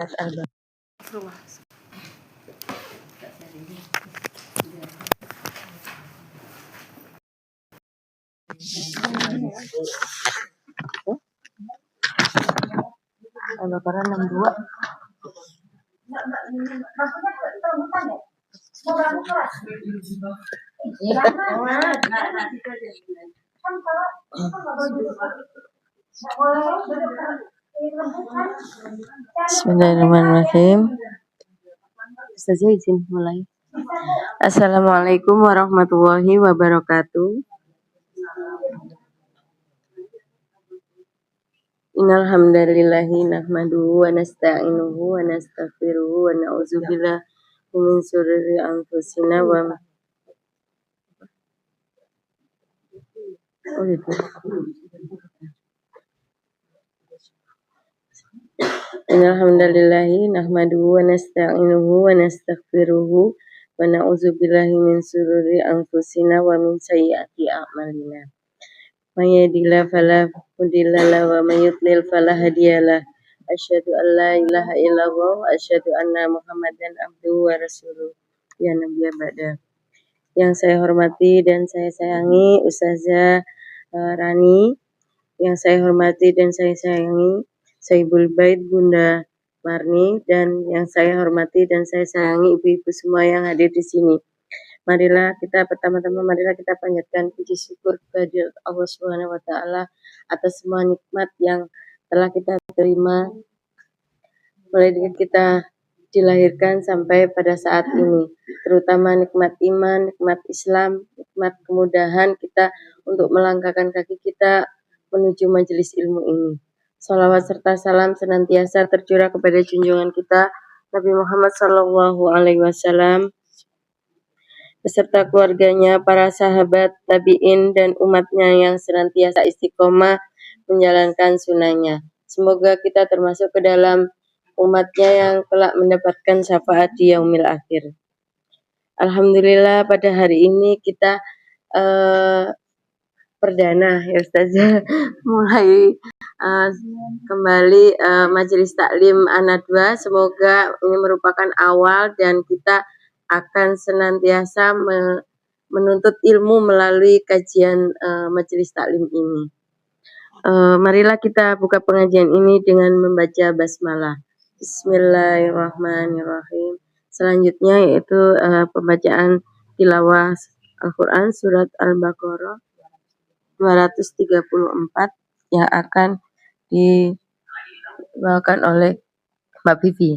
Al-Baqarah 62. Bismillahirrahmanirrahim. Ustazah izin mulai. Assalamualaikum warahmatullahi wabarakatuh. Innal hamdalillahi nahmaduhu wa nasta'inuhu wa nastaghfiruhu wa na'udzubillahi min syururi anfusina wa Innal hamdalillahi nahmaduhu wa nasta'inuhu wa nastaghfiruhu wa na'udzubillahi min syururi anfusina wa min sayyiati a'malina. May yahdihillahu fala mudilla lahu wa may yudlil fala hadiyalah. Asyhadu an la ilaha illallah wa asyhadu anna Muhammadan abduhu wa rasuluh. Ya Nabi ba'da. Yang saya hormati dan saya sayangi Ustazah Rani, yang saya hormati dan saya sayangi Saibul Bait Bunda Marni, dan yang saya hormati dan saya sayangi ibu-ibu semua yang hadir di sini. Marilah kita panjatkan puji syukur kepada Allah Subhanahu wa taala atas semua nikmat yang telah kita terima mulai dari kita dilahirkan sampai pada saat ini, terutama nikmat iman, nikmat Islam, nikmat kemudahan kita untuk melangkahkan kaki kita menuju majelis ilmu ini. Salawat serta salam senantiasa tercurah kepada junjungan kita Nabi Muhammad SAW beserta keluarganya, para sahabat, tabi'in, dan umatnya yang senantiasa istiqomah menjalankan sunnahnya. Semoga kita termasuk ke dalam umatnya yang kelak mendapatkan syafaat di yaumil akhir. Alhamdulillah pada hari ini kita perdana ya Ustazah mulai kembali majelis taklim An-Nadwa. Semoga ini merupakan awal dan kita akan senantiasa menuntut ilmu melalui kajian majelis taklim ini. Marilah kita buka pengajian ini dengan membaca basmalah. Bismillahirrahmanirrahim. Selanjutnya yaitu pembacaan tilawah Al-Quran surat Al-Baqarah 234 yang akan dibawakan oleh Mbak Vivi.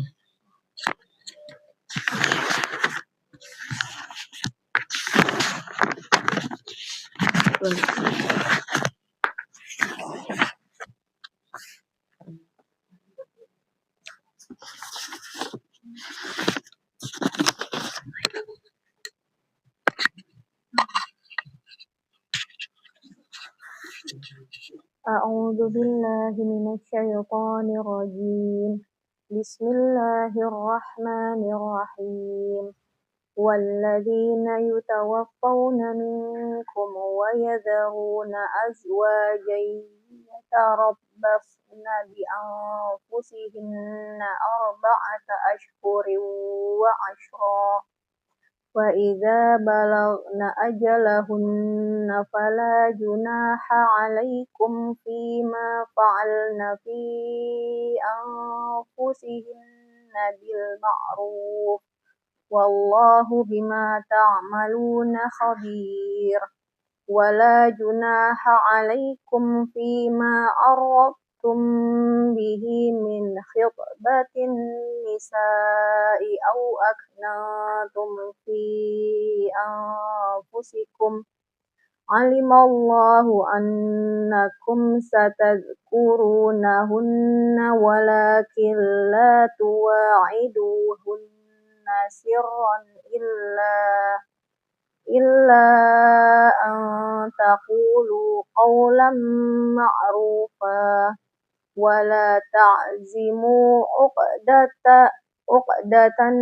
A'udzu billahi minasyaitonir rajim. Bismillahirrahmanirrahim. Walladzina yatawaffawna minkum wa yadharuna azwajan yatarabbasna bi anfusihinna arba'ata ashhurin wa 'ashra. Wa idza balagna ajalahunna fala junaha 'alaikum fima fa'alna fi anfusihinna bil ma'ruf. Wallahu bima ta'maluna khabir. Wala junaha 'alaikum fima aradtum bihi min khitbatin nisa'i aw aknantum fi anfusikum. Alimallahu annakum satadhkurunahunna walakin la tuwa'iduhunna sirran illa an taqulu qawlan ma'rufa wa la ta'zimu uqdatan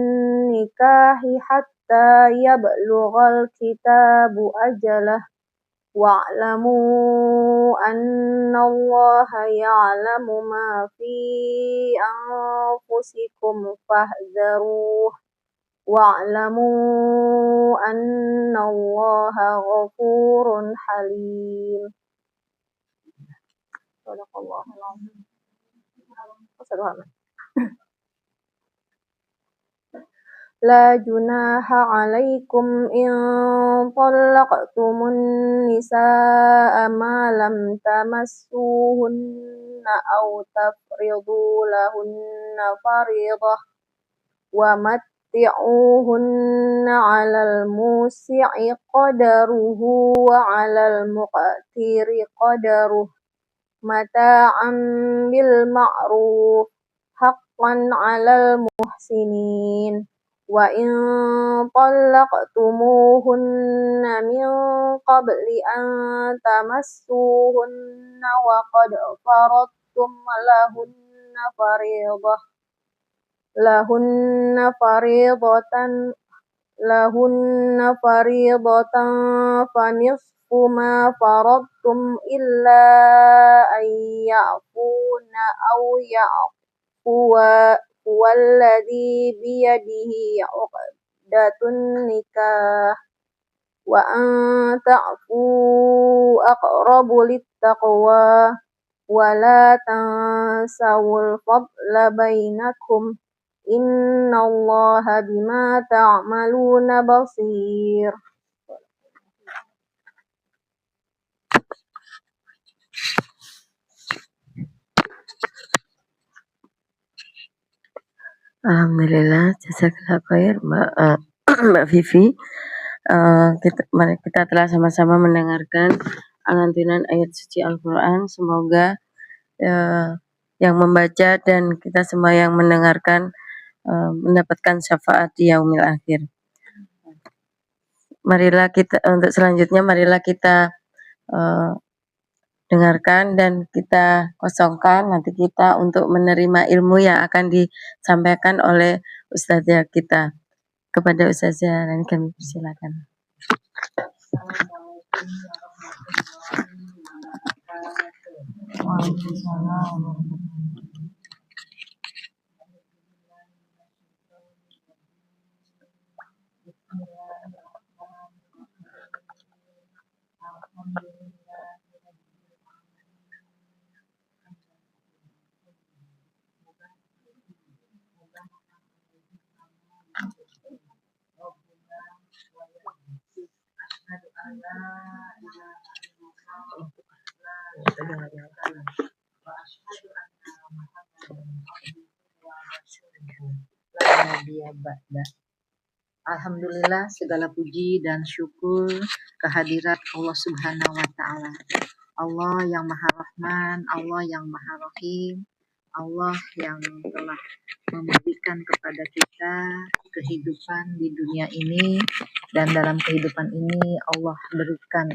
nikahi hatta yablughal kitabu ajalah. واعلموا أن الله يعلم ما في أنفسكم فاحذروه واعلموا أن الله غفور حليم. صدق الله العظيم. لا جناح عليكم إن طلقتم النساء ما لم تمسوهن أو تفرضوا لهن فريضة ومتعوهن على الموسع قدره وعلى المقتر قدره متاعا بالمعروف حقا على المحسنين. وإن طلقتموهن من قبل أن تمسوهن وقد فرضتم لهن فريضة فنصف ما فرضتم إلا أن يعفون أو يعفو الذي بيده عقدة النكاح وأن تعفوا أقرب للتقوى ولا تنسوا الفضل بينكم إن الله بما تعملون بصير. Alhamdulillah, jazakallah khair Mbak Vivi. Kita telah sama-sama mendengarkan lantunan ayat suci Al-Quran. Semoga yang membaca dan kita semua yang mendengarkan mendapatkan syafaat di yaumil akhir. Marilah kita untuk selanjutnya dengarkan dan kita kosongkan nanti kita untuk menerima ilmu yang akan disampaikan oleh ustazah kita. Kepada ustazah dan kami persilakan. Alhamdulillah, segala puji dan syukur kehadirat Allah Subhanahu wa Ta'ala. Allah yang Maha Rahman, Allah yang Maha Rahim, Allah yang telah memberikan kepada kita kehidupan di dunia ini, dan dalam kehidupan ini Allah curahkan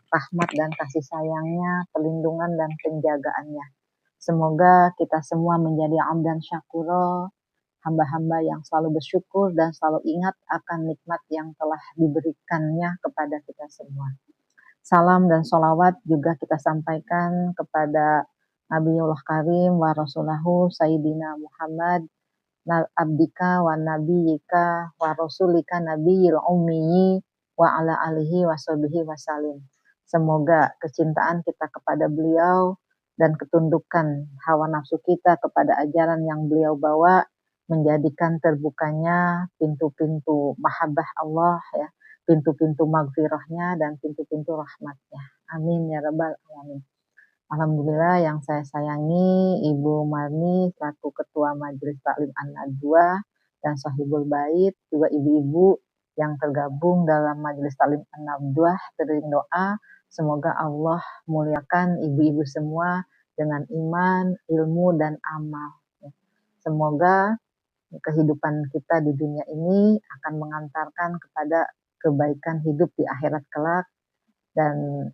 rahmat dan kasih sayangnya, perlindungan dan penjagaannya. Semoga kita semua menjadi abdan syakura, hamba-hamba yang selalu bersyukur dan selalu ingat akan nikmat yang telah diberikannya kepada kita semua. Salam dan sholawat juga kita sampaikan kepada Nabiullah Karim wa Rasulahu Sayyidina Muhammad abdika wa nabiyika wa rasulika nabiyil ummiyi wa ala alihi wa sahbihi wasallim. Semoga kecintaan kita kepada beliau dan ketundukan hawa nafsu kita kepada ajaran yang beliau bawa menjadikan terbukanya pintu-pintu mahabbah Allah, ya, pintu-pintu maghfirahnya dan pintu-pintu rahmatnya. Amin ya rabbal alamin. Alhamdulillah, yang saya sayangi Ibu Marni selaku Ketua Majelis Taklim An-Nadwa dan Sahibul Bait, juga ibu-ibu yang tergabung dalam Majelis Taklim An-Nadwa, teriring doa semoga Allah muliakan ibu-ibu semua dengan iman, ilmu dan amal. Semoga kehidupan kita di dunia ini akan mengantarkan kepada kebaikan hidup di akhirat kelak, dan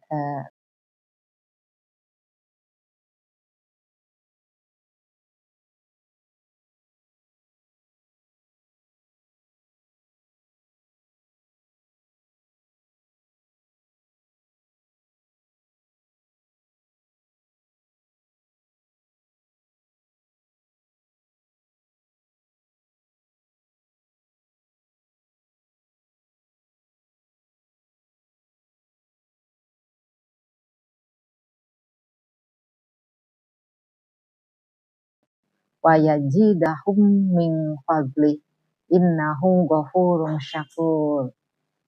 wa yazidahum min fadli innahu ghafurun syakur.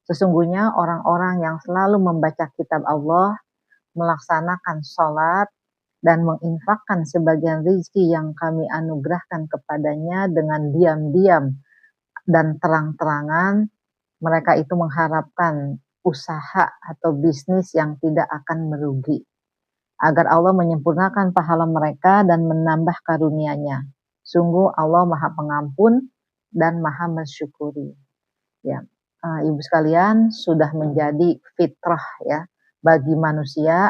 Sesungguhnya orang-orang yang selalu membaca kitab Allah, melaksanakan sholat, dan menginfakkan sebagian rezeki yang kami anugerahkan kepadanya dengan diam-diam dan terang-terangan, mereka itu mengharapkan usaha atau bisnis yang tidak akan merugi, agar Allah menyempurnakan pahala mereka dan menambah karunia-Nya. Sungguh Allah Maha Pengampun dan Maha Mensyukuri. Ya, Ibu sekalian, sudah menjadi fitrah ya bagi manusia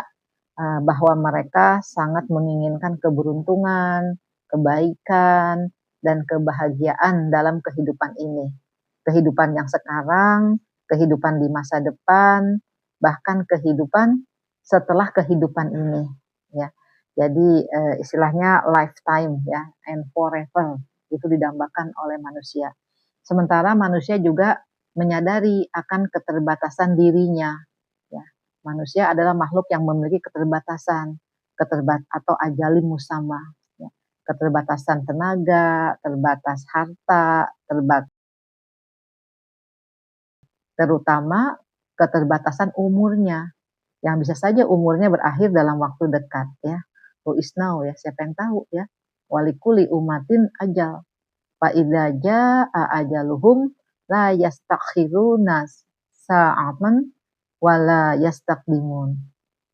bahwa mereka sangat menginginkan keberuntungan, kebaikan, dan kebahagiaan dalam kehidupan ini. Kehidupan yang sekarang, kehidupan di masa depan, bahkan kehidupan setelah kehidupan ini. Ya, jadi istilahnya lifetime ya, and forever itu didambakan oleh manusia. Sementara manusia juga menyadari akan keterbatasan dirinya. Ya, manusia adalah makhluk yang memiliki keterbatasan, atau ajalin musamah. Ya, keterbatasan tenaga, terbatas harta, terutama keterbatasan umurnya, yang bisa saja umurnya berakhir dalam waktu dekat ya. Who is now ya, siapa yang tahu ya. Walikuli umatin ajal. Fa idza jaa ajaluhum la yastakhiruna sa'atan wa la yastaqdimun.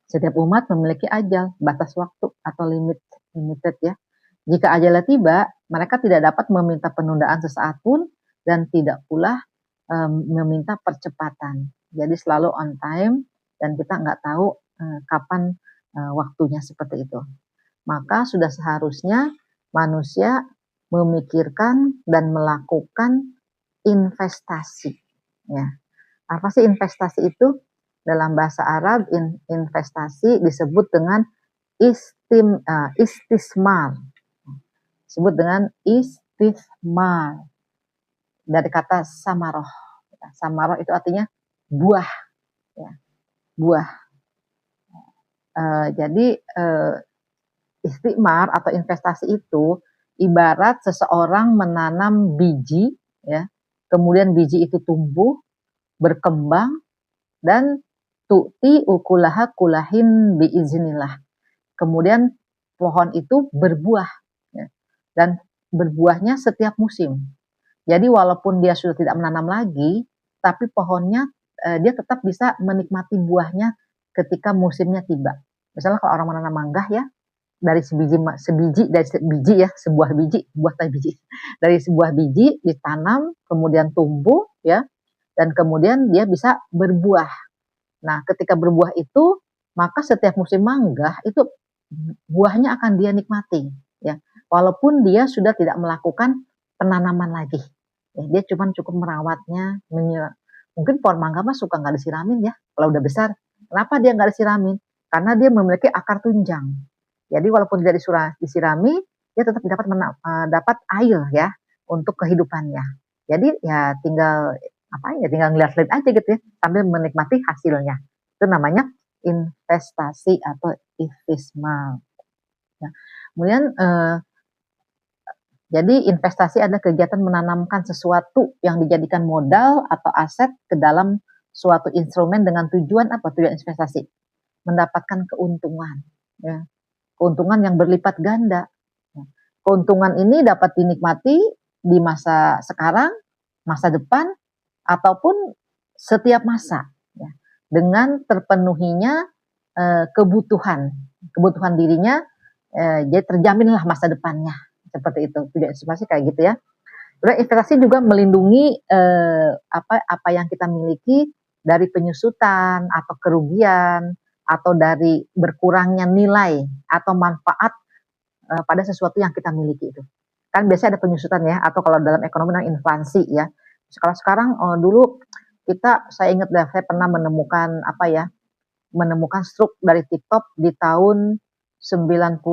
Setiap umat memiliki ajal, batas waktu atau limited ya. Jika ajalnya tiba, mereka tidak dapat meminta penundaan sesaat pun dan tidak pula meminta percepatan. Jadi selalu on time dan kita nggak tahu kapan waktunya seperti itu. Maka sudah seharusnya manusia memikirkan dan melakukan investasi. Ya. Apa sih investasi itu? Dalam bahasa Arab, investasi disebut dengan istismar. Disebut dengan istismar. Dari kata samaroh. Samaroh itu artinya buah. Ya. Buah. Jadi istismar atau investasi itu ibarat seseorang menanam biji, ya, kemudian biji itu tumbuh, berkembang, dan tu'ti ukulaha kulahin biiznillah. Kemudian pohon itu berbuah, ya, dan berbuahnya setiap musim. Jadi walaupun dia sudah tidak menanam lagi, tapi pohonnya dia tetap bisa menikmati buahnya ketika musimnya tiba. Misalnya kalau orang menanam mangga ya, dari sebuah biji dari sebuah biji ditanam kemudian tumbuh ya, dan kemudian dia bisa berbuah. Nah, ketika berbuah itu maka setiap musim mangga itu buahnya akan dia nikmati ya, walaupun dia sudah tidak melakukan penanaman lagi ya, dia cukup merawatnya, mungkin pohon mangga mah suka nggak disiramin ya kalau udah besar. Kenapa dia nggak disiramin? Karena dia memiliki akar tunjang. Jadi walaupun tidak disirami, dia tetap dapat air ya untuk kehidupannya. Jadi ya tinggal ngeliat-liat aja gitu ya sambil menikmati hasilnya. Itu namanya investasi atau istismar. Ya. Kemudian jadi investasi adalah kegiatan menanamkan sesuatu yang dijadikan modal atau aset ke dalam suatu instrumen dengan tujuan apa? Tujuan investasi mendapatkan keuntungan. Ya. Keuntungan yang berlipat ganda. Keuntungan ini dapat dinikmati di masa sekarang, masa depan, ataupun setiap masa, ya, dengan terpenuhinya kebutuhan dirinya, jadi terjaminlah masa depannya, seperti itu. Tujuan investasi kayak gitu ya. Kemudian investasi juga melindungi apa yang kita miliki dari penyusutan atau kerugian, atau dari berkurangnya nilai atau manfaat pada sesuatu yang kita miliki itu. Kan biasanya ada penyusutan ya, atau kalau dalam ekonomi namanya inflasi ya. Kalau sekarang dulu saya ingat saya pernah menemukan struk dari TikTok di tahun 93.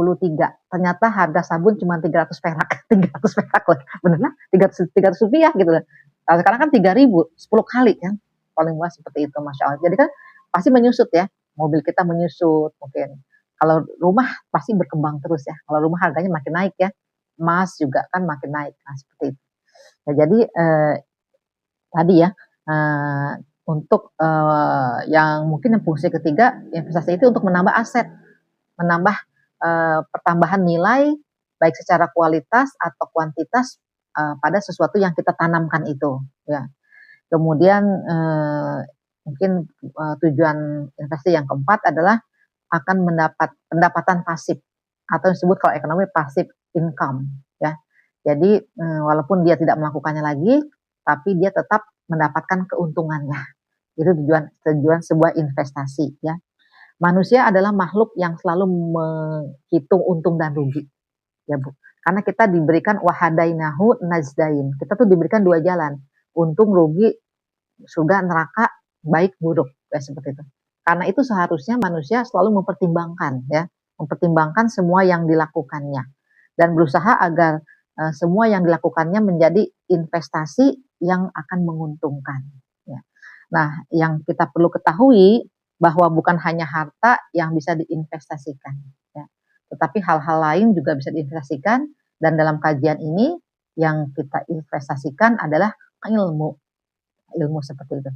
Ternyata harga sabun cuma 300 perak. 300 perak loh. Bener lah, 300 rupiah gitu loh. Sekarang kan 3.000, 10 kali kan. Paling murah seperti itu, Masya Allah. Jadi kan pasti menyusut ya. Mobil kita menyusut mungkin. Kalau rumah pasti berkembang terus ya. Kalau rumah harganya makin naik ya. emas juga kan makin naik. Nah, seperti itu. Nah, jadi tadi ya, untuk yang mungkin yang fungsi ketiga, investasi itu untuk menambah aset, menambah pertambahan nilai baik secara kualitas atau kuantitas pada sesuatu yang kita tanamkan itu, ya. Kemudian mungkin tujuan investasi yang keempat adalah akan mendapat pendapatan pasif atau disebut kalau ekonomi passive income, ya. Jadi walaupun dia tidak melakukannya lagi, tapi dia tetap mendapatkan keuntungannya. Itu tujuan sebuah investasi, ya. Manusia adalah makhluk yang selalu menghitung untung dan rugi, ya Bu. Karena kita diberikan wahadainahu najdain. Kita tuh diberikan dua jalan, untung rugi, surga neraka, baik buruk, ya seperti itu. Karena itu seharusnya manusia selalu mempertimbangkan, ya, mempertimbangkan semua yang dilakukannya dan berusaha agar semua yang dilakukannya menjadi investasi yang akan menguntungkan, ya. Nah, yang kita perlu ketahui bahwa bukan hanya harta yang bisa diinvestasikan, ya, tetapi hal-hal lain juga bisa diinvestasikan, dan dalam kajian ini yang kita investasikan adalah ilmu seperti itu.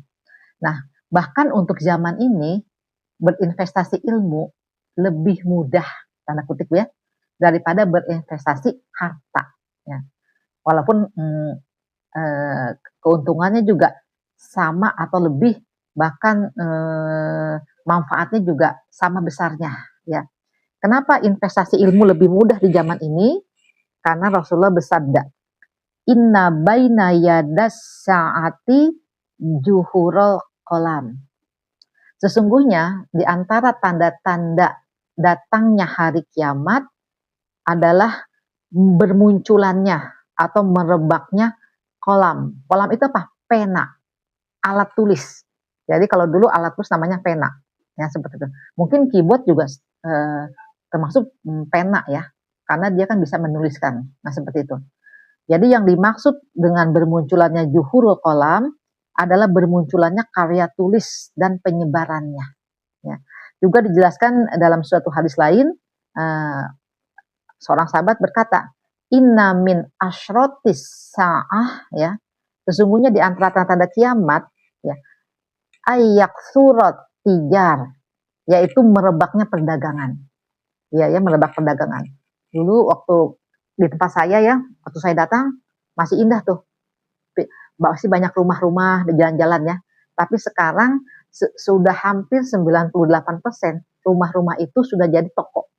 Nah, bahkan untuk zaman ini berinvestasi ilmu lebih mudah, tanda kutip ya, daripada berinvestasi harta, ya. Walaupun keuntungannya juga sama atau lebih, bahkan manfaatnya juga sama besarnya, ya. Kenapa investasi ilmu lebih mudah di zaman ini? Karena Rasulullah bersabda, inna baina yadas saati juhurul kolam. Sesungguhnya di antara tanda-tanda datangnya hari kiamat adalah bermunculannya atau merebaknya kolam. Kolam itu apa? Pena, alat tulis. Jadi kalau dulu alat tulis namanya pena, ya seperti itu. Mungkin keyboard juga termasuk pena ya, karena dia kan bisa menuliskan. Nah seperti itu. Jadi yang dimaksud dengan bermunculannya juhurul kolam adalah bermunculannya karya tulis dan penyebarannya, ya. Juga dijelaskan dalam suatu hadis lain, seorang sahabat berkata, inna min asyrotis sa'ah, ya, sesungguhnya di antara tanda-tanda kiamat, ya, ayak surat tijar, yaitu merebaknya perdagangan, ya, merebak perdagangan. Dulu waktu di tempat saya ya, waktu saya datang masih indah tuh, masih banyak rumah-rumah di jalan-jalan ya. Tapi sekarang sudah hampir 98% rumah-rumah itu sudah jadi toko.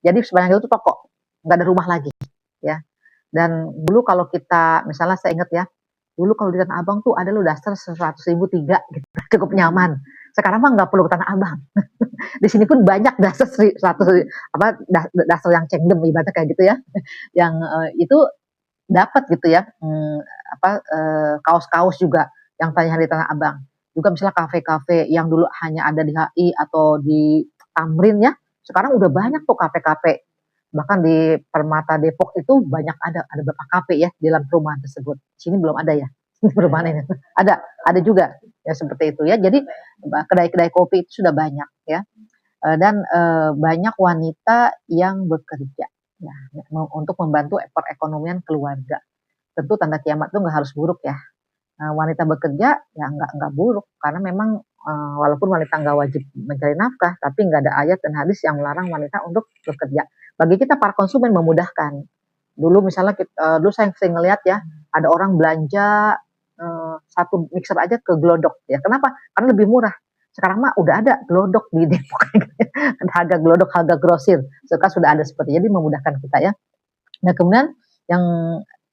Jadi sebenarnya itu toko, nggak ada rumah lagi, ya. Dan dulu kalau kita, misalnya saya ingat ya, dulu kalau di Tanah Abang tuh ada lo dasar 100.000 3 gitu, cukup nyaman. Sekarang mah nggak perlu ke Tanah Abang. Di sini pun banyak dasar 100 dasar yang cengdem ibaratnya kayak gitu ya, yang itu dapat gitu ya, kaos-kaos juga yang tanya di Tanah Abang. Juga misalnya kafe-kafe yang dulu hanya ada di HI atau di Tamrin ya, sekarang udah banyak tuh kafe-kafe. Bahkan di Permata Depok itu banyak ada beberapa kafe ya di dalam perumahan tersebut. Sini belum ada ya, perumahan ini. Ada juga ya seperti itu ya. Jadi kedai-kedai kopi itu sudah banyak ya. Dan banyak wanita yang bekerja ya, untuk membantu perekonomian keluarga. Tentu tanda kiamat itu nggak harus buruk ya. Wanita bekerja ya nggak buruk, karena memang walaupun wanita nggak wajib mencari nafkah, tapi nggak ada ayat dan hadis yang melarang wanita untuk bekerja. Bagi kita para konsumen memudahkan. Dulu misalnya dulu saya sering ngeliat ya, ada orang belanja satu mixer aja ke Glodok ya. Kenapa? Karena lebih murah. Sekarang mah udah ada Glodok di Depok. Harga Glodok, harga grosir. Sekarang sudah ada seperti, jadi memudahkan kita ya. Nah kemudian yang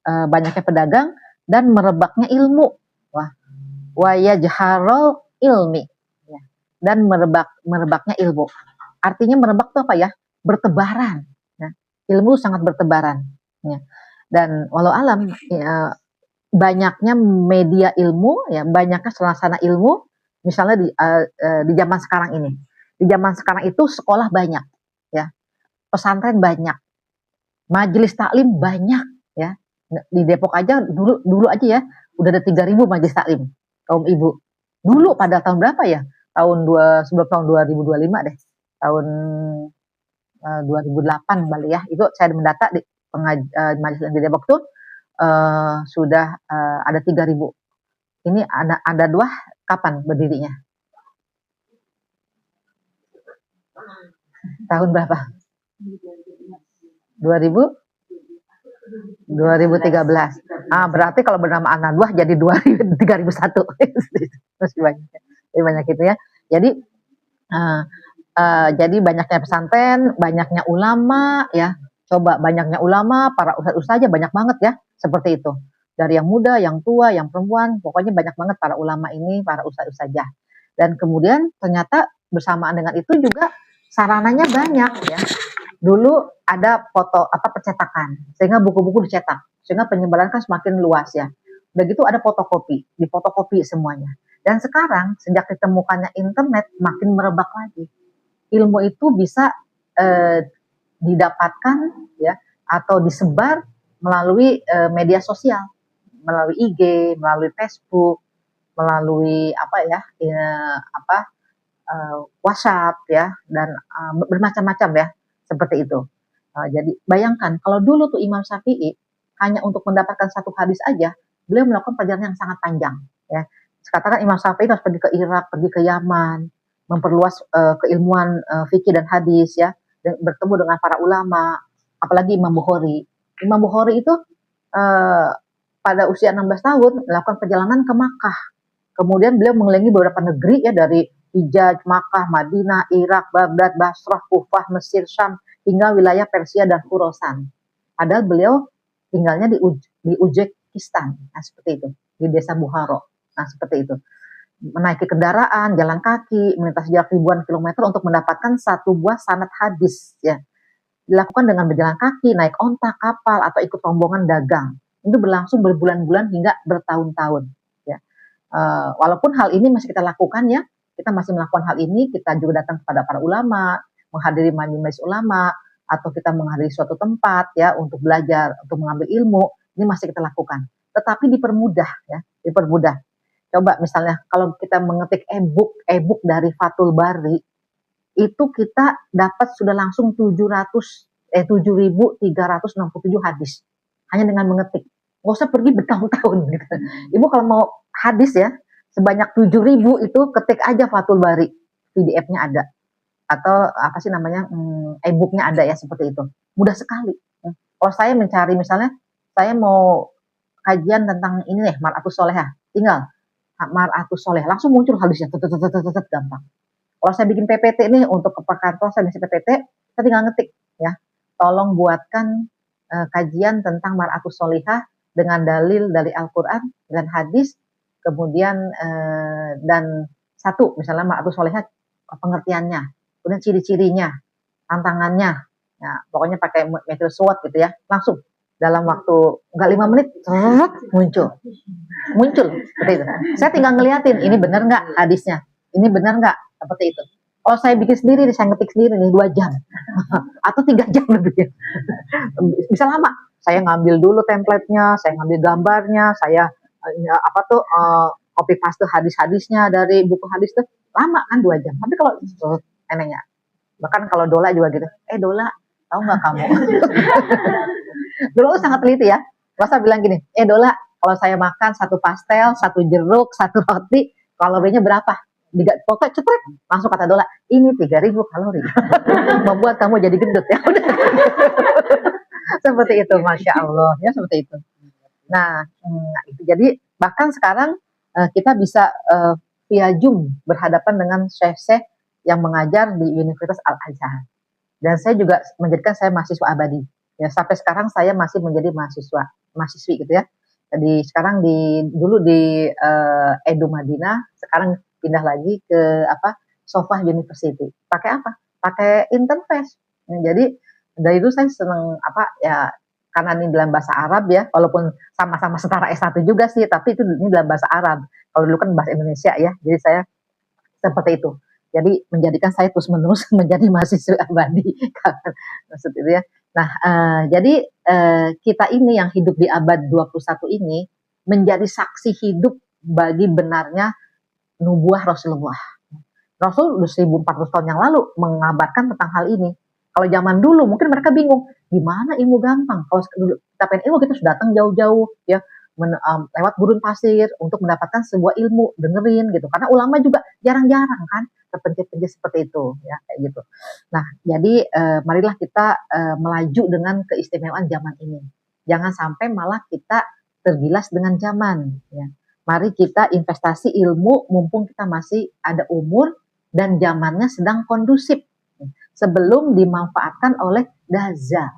banyaknya pedagang dan merebaknya ilmu. Wa yajharul ilmi, ya. Dan merebaknya ilmu. Artinya merebak itu apa ya? Bertebaran. Ya. Ilmu sangat bertebaran. Ya. Dan walau alam, ya, banyaknya media ilmu, ya, banyaknya sarana ilmu. Misalnya di zaman sekarang ini. Di zaman sekarang itu sekolah banyak, ya. Pesantren banyak. Majelis taklim banyak, ya. Di Depok aja dulu aja ya, udah ada 3.000 majelis taklim kaum ibu. Dulu pada tahun berapa ya? Sebelum tahun 2025 deh. Tahun 2008 kali ya. Itu saya mendata majelis ilmu di Depok tuh sudah ada 3.000. Ini ada 2 kapan berdirinya? Tahun berapa? 2013. Berarti kalau bernama An-Nadwah jadi 3001. Masih banyak. Jadi banyak itu ya. Jadi banyaknya pesantren, banyaknya ulama ya. Coba banyaknya ulama, para ustaz aja banyak banget ya, seperti itu. Dari yang muda, yang tua, yang perempuan, pokoknya banyak banget para ulama ini, para ustaz-ustazah. Dan kemudian ternyata bersamaan dengan itu juga sarananya banyak ya. Dulu ada percetakan, sehingga buku-buku dicetak, sehingga penyebaran kan semakin luas ya. Begitu ada fotokopi, difotokopi semuanya. Dan sekarang sejak ditemukannya internet makin merebak lagi. Ilmu itu bisa didapatkan ya atau disebar melalui media sosial, melalui IG, melalui Facebook, melalui WhatsApp ya, dan bermacam-macam ya, seperti itu. Jadi bayangkan kalau dulu tuh Imam Syafi'i hanya untuk mendapatkan satu hadis aja, beliau melakukan perjalanan yang sangat panjang ya. Katakan Imam Syafi'i harus pergi ke Irak, pergi ke Yaman, memperluas keilmuan fikih dan hadis ya, dan bertemu dengan para ulama, apalagi Imam Bukhari. Imam Bukhari itu pada usia 16 tahun melakukan perjalanan ke Makkah. Kemudian beliau mengelilingi beberapa negeri ya, dari Hijaz, Makkah, Madinah, Irak, Baghdad, Basrah, Kufah, Mesir, Syam, hingga wilayah Persia dan Khurasan. Padahal beliau tinggalnya di Uzbekistan, nah seperti itu, di desa Buharo. Nah seperti itu. Menaiki kendaraan, jalan kaki, melintasi jarak ribuan kilometer untuk mendapatkan satu buah sanad hadis ya. Dilakukan dengan berjalan kaki, naik onta, kapal, atau ikut rombongan dagang. Itu berlangsung berbulan-bulan hingga bertahun-tahun ya. Walaupun hal ini masih kita lakukan ya, kita masih melakukan hal ini, kita juga datang kepada para ulama, menghadiri majelis ulama, atau kita menghadiri suatu tempat ya untuk belajar, untuk mengambil ilmu, ini masih kita lakukan. Tetapi dipermudah ya, dipermudah. Coba misalnya kalau kita mengetik e-book dari Fathul Bari, itu kita dapat sudah langsung 7.367 hadis hanya dengan mengetik. Nggak usah pergi bertahun-tahun gitu. Ibu kalau mau hadis ya, sebanyak 7.000 itu ketik aja Fathul Bari, PDF-nya ada, atau apa sih namanya, e-booknya ada ya, seperti itu. Mudah sekali. Kalau saya mencari misalnya, saya mau kajian tentang ini nih, Mar'atus Sholehah, tinggal Mar'atus Sholehah, langsung muncul hadisnya, gampang. Kalau saya bikin PPT nih untuk ke kantor, saya bikin PPT, saya tinggal ngetik ya, tolong buatkan kajian tentang Mar'atus Sholehah dengan dalil dari Al-Quran dan hadis, kemudian dan satu misalnya Mar'atus Sholehah pengertiannya, kemudian ciri-cirinya, tantangannya, ya, pokoknya pakai metode SWOT gitu ya, langsung dalam waktu nggak 5 menit muncul seperti itu. Saya tinggal ngeliatin ini benar nggak hadisnya, ini benar nggak, seperti itu. Kalau saya bikin sendiri, saya ngetik sendiri nih 2 jam atau 3 jam lebih, bisa lama. Saya ngambil dulu template-nya, saya ngambil gambarnya, saya copy paste hadis-hadisnya dari buku hadis tuh lama kan 2 jam. Tapi kalau enaknya, bahkan kalau Dola juga gitu, Dola, tahu nggak kamu? Dola tuh sangat teliti ya. Masa bilang gini, Dola, kalau saya makan 1 pastel, 1 jeruk, 1 roti, kalorinya berapa? Foto cetrek, langsung kata Dola, ini 3.000 kalori. Membuat kamu jadi gendut ya. Seperti itu, Masya Allah ya, seperti itu. Nah, itu jadi bahkan sekarang kita bisa via Zoom berhadapan dengan syekh-syekh yang mengajar di Universitas Al-Azhar. Dan saya juga menjadikan saya mahasiswa abadi. Ya, sampai sekarang saya masih menjadi mahasiswi gitu ya. Jadi sekarang dulu di Edu Madinah, sekarang pindah lagi ke Sofah University. Pakai apa? Pakai interface. Jadi dari itu saya seneng karena ini dalam bahasa Arab ya, walaupun sama-sama setara S1 juga sih, tapi ini dalam bahasa Arab. Kalau dulu kan bahasa Indonesia ya, jadi saya seperti itu. Jadi menjadikan saya terus-menerus menjadi mahasiswa abadi. Maksud itu ya. Nah, jadi kita ini yang hidup di abad 21 ini menjadi saksi hidup bagi benarnya nubuah Rasulullah. Rasul 1400 tahun yang lalu mengabarkan tentang hal ini. Kalau zaman dulu mungkin mereka bingung, Gimana ilmu gampang? Kalau kita pengen ilmu kita sudah datang jauh-jauh ya, lewat gurun pasir untuk mendapatkan sebuah ilmu, dengerin gitu. Karena ulama juga jarang-jarang kan terpencil-pencil seperti itu ya, kayak gitu. Nah, jadi marilah kita melaju dengan keistimewaan zaman ini. Jangan sampai malah kita tergilas dengan zaman ya. Mari kita investasi ilmu mumpung kita masih ada umur dan zamannya sedang kondusif sebelum dimanfaatkan oleh dajjal.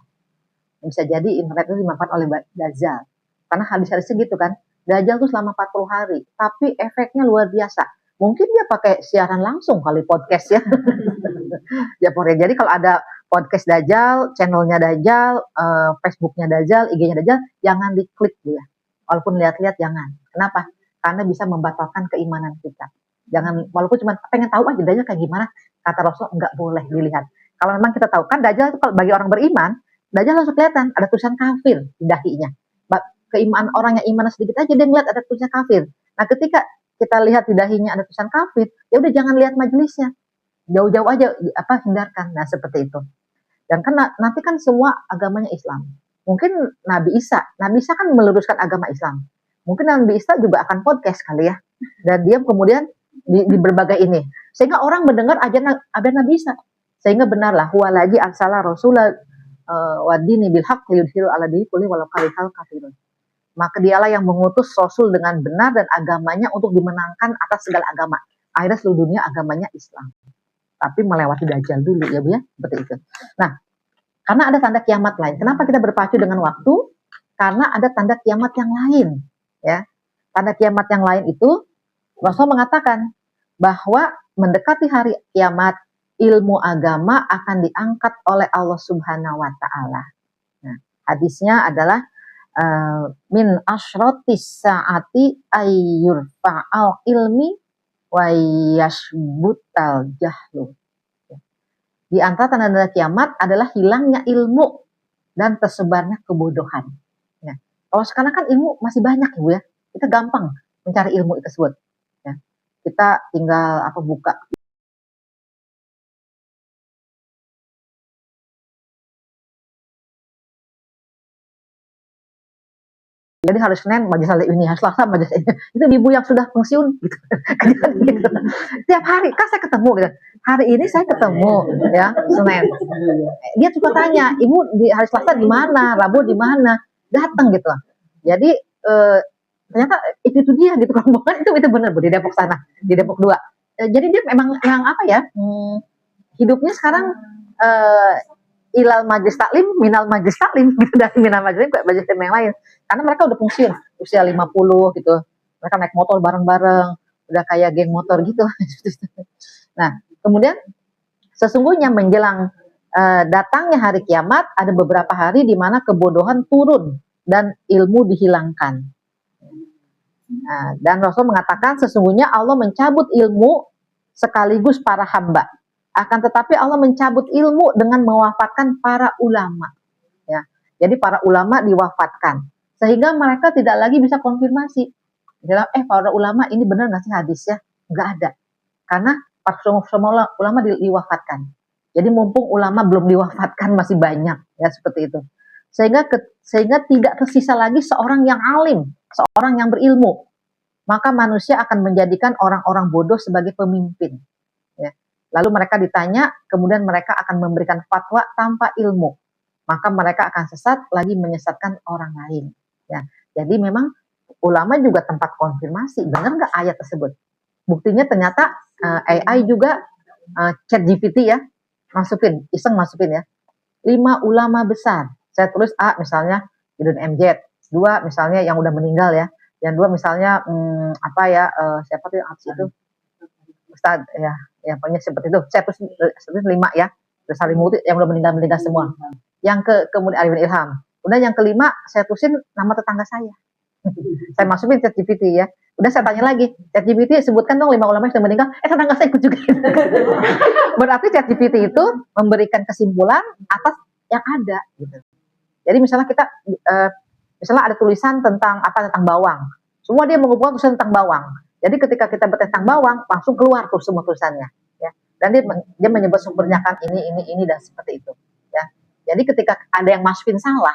Bisa jadi internet itu dimanfaatkan oleh dajjal. Karena hadis-hadisnya gitu kan. Dajjal tuh selama 40 hari, tapi efeknya luar biasa. Mungkin dia pakai siaran langsung kali podcast ya. Ya, jadi kalau ada podcast Dajjal, channelnya Dajjal, Facebooknya Dajjal, IG-nya Dajjal, jangan diklik dia. Walaupun lihat-lihat jangan. Kenapa? Karena bisa membatalkan keimanan kita. Jangan, walaupun cuma pengen tahu aja Dajjal kayak gimana, kata Rasul nggak boleh dilihat. Kalau memang kita tahu kan Dajjal itu kalau bagi orang beriman, Dajjal langsung kelihatan ada tulisan kafir di dahinya. Keimanan orang yang iman sedikit aja dia ngeliat ada tulisan kafir. Nah, ketika kita lihat di dahinya ada tulisan kafir, ya udah jangan lihat majelisnya. Jauh-jauh aja hindarkan. Nah, seperti itu. Dan kan nanti kan semua agamanya Islam. Mungkin Nabi Isa kan meluruskan agama Islam. Mungkin Nabi Isa juga akan podcast kali ya. Dan dia kemudian di berbagai ini. Sehingga orang mendengar ajaran Nabi Isa. Sehingga benarlah huwalaji arsala rasulah wadini bil haqq yudhiru ala dini kulli walau karihal kafirun. Maka dialah yang mengutus Rasul dengan benar dan agamanya untuk dimenangkan atas segala agama. Akhirnya seluruh dunia agamanya Islam. Tapi melewati Dajjal dulu ya Bu ya, seperti itu. Nah, karena ada tanda kiamat lain. Kenapa kita berpacu dengan waktu? Karena ada tanda kiamat yang lain. Ya, tanda kiamat yang lain itu Rasul mengatakan bahwa mendekati hari kiamat, ilmu agama akan diangkat oleh Allah Subhanahu wa Ta'ala. Nah, hadisnya adalah min asyratis saati ayyurfa'al ilmi wa yashbutal jahlu. Di antara tanda-tanda kiamat adalah hilangnya ilmu dan tersebarnya kebodohan. Ya. Kalau sekarang kan ilmu masih banyak Ibu ya, kita gampang mencari ilmu tersebut. Ya. Kita tinggal buka. Jadi harus Senin majelis ini, harus Selasa majelis ini. Itu ibu yang sudah pensiun gitu. Tiap hari kan saya ketemu gitu. Hari ini saya ketemu ya Senin. Dia suka tanya, ibu di hari Selasa di mana, Rabu di mana, datang gitu. Jadi ternyata itu dia gitu. Rombongan itu benar Bu di Depok sana, di Depok 2. Jadi dia memang yang hidupnya sekarang ilal majlis taklim, minal majlis taklim gitu, dari minal majlis ke majlis taklim yang lain. Karena mereka udah pensiun usia 50 gitu. Mereka naik motor bareng-bareng, udah kayak geng motor gitu. Nah, kemudian sesungguhnya menjelang datangnya hari kiamat ada beberapa hari di mana kebodohan turun dan ilmu dihilangkan. Nah, dan Rasul mengatakan sesungguhnya Allah mencabut ilmu sekaligus para hamba. Akan tetapi Allah mencabut ilmu dengan mewafatkan para ulama. Ya, jadi para ulama diwafatkan, sehingga mereka tidak lagi bisa konfirmasi. Para ulama ini benar nggak sih hadisnya? Nggak ada, karena semua ulama diwafatkan. Jadi mumpung ulama belum diwafatkan masih banyak, ya seperti itu. Sehingga tidak tersisa lagi seorang yang alim, seorang yang berilmu. Maka manusia akan menjadikan orang-orang bodoh sebagai pemimpin. Ya. Lalu mereka ditanya, kemudian mereka akan memberikan fatwa tanpa ilmu. Maka mereka akan sesat lagi menyesatkan orang lain. Ya. Jadi memang ulama juga tempat konfirmasi. Benar nggak ayat tersebut? Buktinya ternyata AI juga ChatGPT ya, iseng masukin ya. 5 ulama besar. Saya tulis A misalnya Idun MZ. 2 misalnya yang udah meninggal ya. Yang 2 misalnya siapa tuh yang artis itu? Ustadz ya pokoknya seperti itu. Saya tulis 5 ya. Terus Salimuti yang udah meninggal semua. Yang kemudian Arifin Ilham. Udah yang kelima saya tulisin nama tetangga saya. Saya masukin ChatGPT ya. Udah saya tanya lagi, ChatGPT sebutkan dong 5 ulama yang sudah meninggal. Tetangga saya ikut juga. Berarti ChatGPT itu memberikan kesimpulan atas yang ada gitu. Jadi misalnya kita misalnya ada tulisan tentang bawang. Semua dia mengumpulkan tulisan tentang bawang. Jadi ketika kita baca tentang bawang, langsung keluar tuh semua tulisannya ya. Dan dia menyebut sumbernya kan ini dan seperti itu ya. Jadi ketika ada yang masukin salah,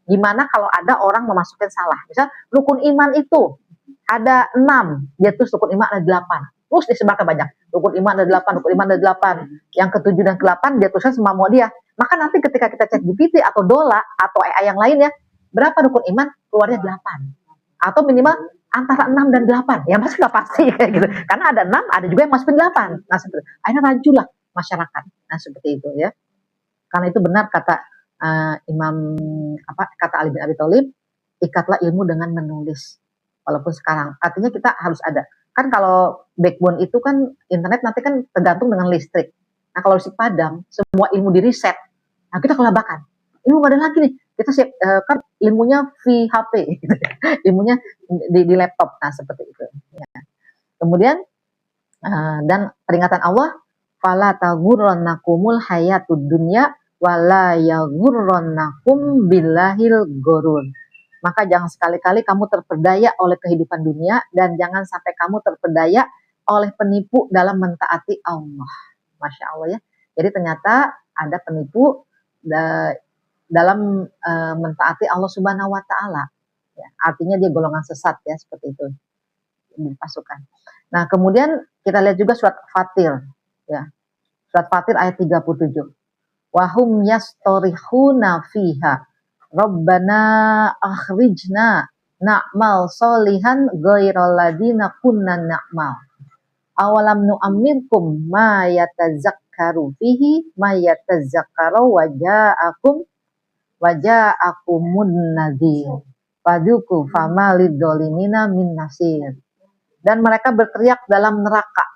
gimana kalau ada orang memasukkan salah? Misal rukun iman itu ada 6, dia tulis rukun iman ada 8. Terus disebarkan banyak. Rukun iman ada 8, rukun iman ada 8. Yang ke-7 dan ke-8 dia tuliskan semua dia. Maka nanti ketika kita cek GPT atau Dola atau AI yang lainnya, berapa rukun iman? Keluarnya 8. Atau minimal antara 6 dan 8. Ya masih nggak pasti kayak gitu. Karena ada 6, ada juga yang masukin 8. Nah, seperti itu. Akhirnya rajulah masyarakat. Nah, seperti itu ya. Karena itu benar kata kata Ali bin Abi Thalib, ikatlah ilmu dengan menulis. Walaupun sekarang, artinya kita harus ada. Kan kalau backbone itu kan internet nanti kan tergantung dengan listrik. Nah kalau listrik padam, semua ilmu di reset. Nah kita kelabakan. Ilmu gak ada lagi nih. Kita siap, kan ilmunya via HP, gitu. Ilmunya di laptop. Nah seperti itu. Ya. Kemudian dan peringatan Allah, fala taghurrannakumul hayatud dunya wala yaghurrannakum billahil ghurur. Maka jangan sekali-kali kamu terperdaya oleh kehidupan dunia dan jangan sampai kamu terperdaya oleh penipu dalam mentaati Allah. Masya Allah ya. Jadi ternyata ada penipu dalam mentaati Allah Subhanahu Wa Taala. Ya, artinya dia golongan sesat ya seperti itu dipasukan. Nah kemudian kita lihat juga surat Fatir. Ya, surat Fatir ayat 37. Wahum yastorihuna fiha. Rabbana akhrijna na'mal solihan ghairal ladina kunna na'mal. Awalam nu'ammirkum ma yatazakkaru fihi ma yatazakkaru waja'akumun nadhir. Faduku fama lidzolimina min nasir. Dan mereka berteriak dalam neraka.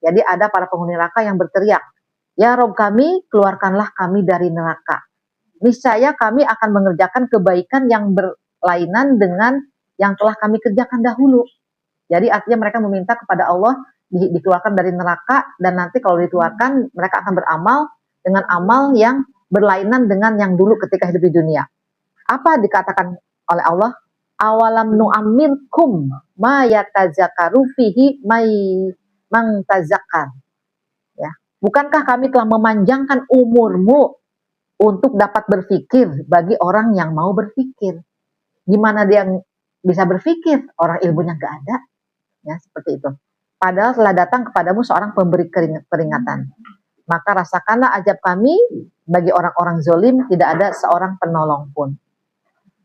Jadi ada para penghuni neraka yang berteriak, ya Rob kami, keluarkanlah kami dari neraka. Niscaya kami akan mengerjakan kebaikan yang berlainan dengan yang telah kami kerjakan dahulu. Jadi artinya mereka meminta kepada Allah dikeluarkan dari neraka, dan nanti kalau dikeluarkan mereka akan beramal dengan amal yang berlainan dengan yang dulu ketika hidup di dunia. Apa dikatakan oleh Allah? Awalam nu'ammirkum ma yatazakaru fihi mang tazakkar. Ya. Bukankah kami telah memanjangkan umurmu untuk dapat berpikir bagi orang yang mau berpikir. Gimana dia bisa berpikir? Orang ilmunya nggak ada. Ya, seperti itu. Padahal telah datang kepadamu seorang pemberi peringatan. Maka rasakanlah azab kami, bagi orang-orang zolim tidak ada seorang penolong pun.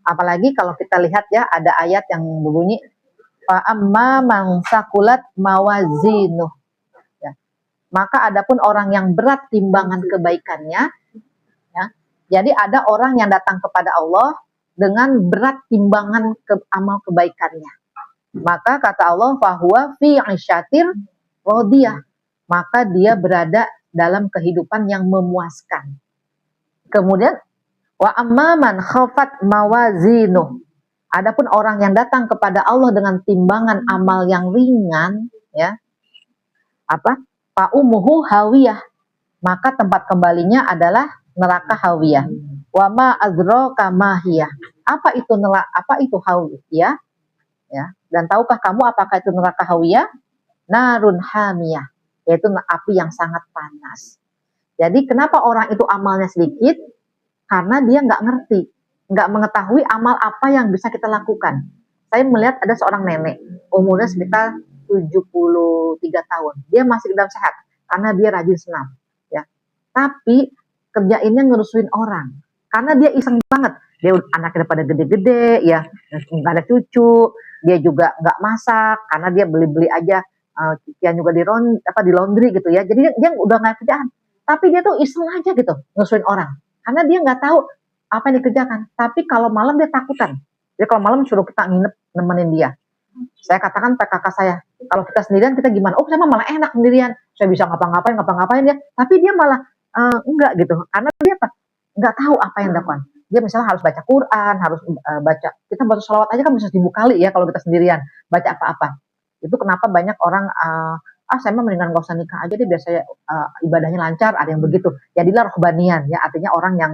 Apalagi kalau kita lihat ya, ada ayat yang berbunyi, fa'amma man sakulat mawazinuh. Ya. Maka adapun orang yang berat timbangan kebaikannya, ya. Jadi ada orang yang datang kepada Allah dengan berat timbangan amal kebaikannya. Maka kata Allah, fahuwa fi 'isyatir radiyah. Maka dia berada dalam kehidupan yang memuaskan. Kemudian wa amman khafat mawazinuh. Adapun orang yang datang kepada Allah dengan timbangan amal yang ringan, ya. Fa umuhu hawiyah. Maka tempat kembalinya adalah neraka hawiyah. Wa ma azraka mahiyah. Apa itu neraka? Apa itu hawiyah? Ya. Dan tahukah kamu apakah itu neraka hawiyah? Narun hamiyah, yaitu api yang sangat panas. Jadi kenapa orang itu amalnya sedikit? Karena dia nggak ngerti, nggak mengetahui amal apa yang bisa kita lakukan. Saya melihat ada seorang nenek, umurnya sekitar 73 tahun. Dia masih dalam sehat, karena dia rajin senam. Ya. Tapi kerjainnya ngerusuin orang. Karena dia iseng banget. Dia anaknya pada gede-gede, ya, nggak ada cucu. Dia juga nggak masak, karena dia beli-beli aja. Cucian juga di laundry gitu ya. Jadi dia udah nggak kerjaan. Tapi dia tuh iseng aja gitu, ngerusuin orang. Karena dia nggak tahu apa yang dikerjakan. Tapi kalau malam dia takutan. Jadi kalau malam suruh kita nginep nemenin dia. Saya katakan PKK saya, kalau kita sendirian kita gimana? Oh, saya malah enak sendirian. Saya bisa ngapa-ngapain ya. Tapi dia malah enggak gitu. Karena dia nggak tahu apa yang dilakukan. Dia misalnya harus baca Quran, harus baca. Kita baca sholawat aja kan bisa 1000 kali ya kalau kita sendirian. Baca apa-apa. Itu kenapa banyak orang saya mah mendingan gak usah nikah aja deh, biasanya ibadahnya lancar, ada yang begitu. Jadilah rohbanian ya, artinya orang yang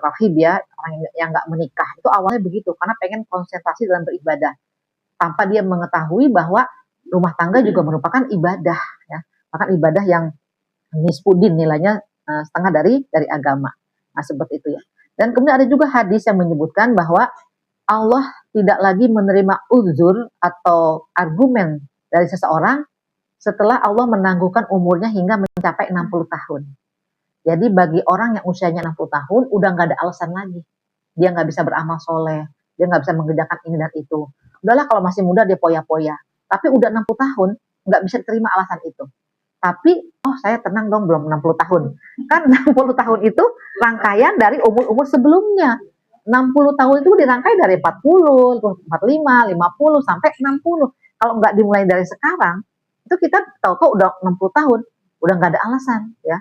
rahib ya, orang yang nggak menikah. Itu awalnya begitu, karena pengen konsentrasi dalam beribadah. Tanpa dia mengetahui bahwa rumah tangga juga merupakan ibadah ya. Bahkan ibadah yang nisfudin nilainya setengah dari agama. Nah, seperti itu ya. Dan kemudian ada juga hadis yang menyebutkan bahwa Allah tidak lagi menerima uzur atau argumen dari seseorang setelah Allah menangguhkan umurnya hingga mencapai 60 tahun. Jadi bagi orang yang usianya 60 tahun, udah nggak ada alasan lagi. Dia nggak bisa beramal soleh, dia nggak bisa mengerjakan ini dan itu. Udahlah kalau masih muda dia poya-poya. Tapi udah 60 tahun, nggak bisa terima alasan itu. Tapi, oh saya tenang dong, belum 60 tahun. Kan 60 tahun itu rangkaian dari umur-umur sebelumnya. 60 tahun itu dirangkai dari 40, 45, 50, sampai 60. Kalau nggak dimulai dari sekarang, itu kita tahu-tahu udah 60 tahun, udah nggak ada alasan ya.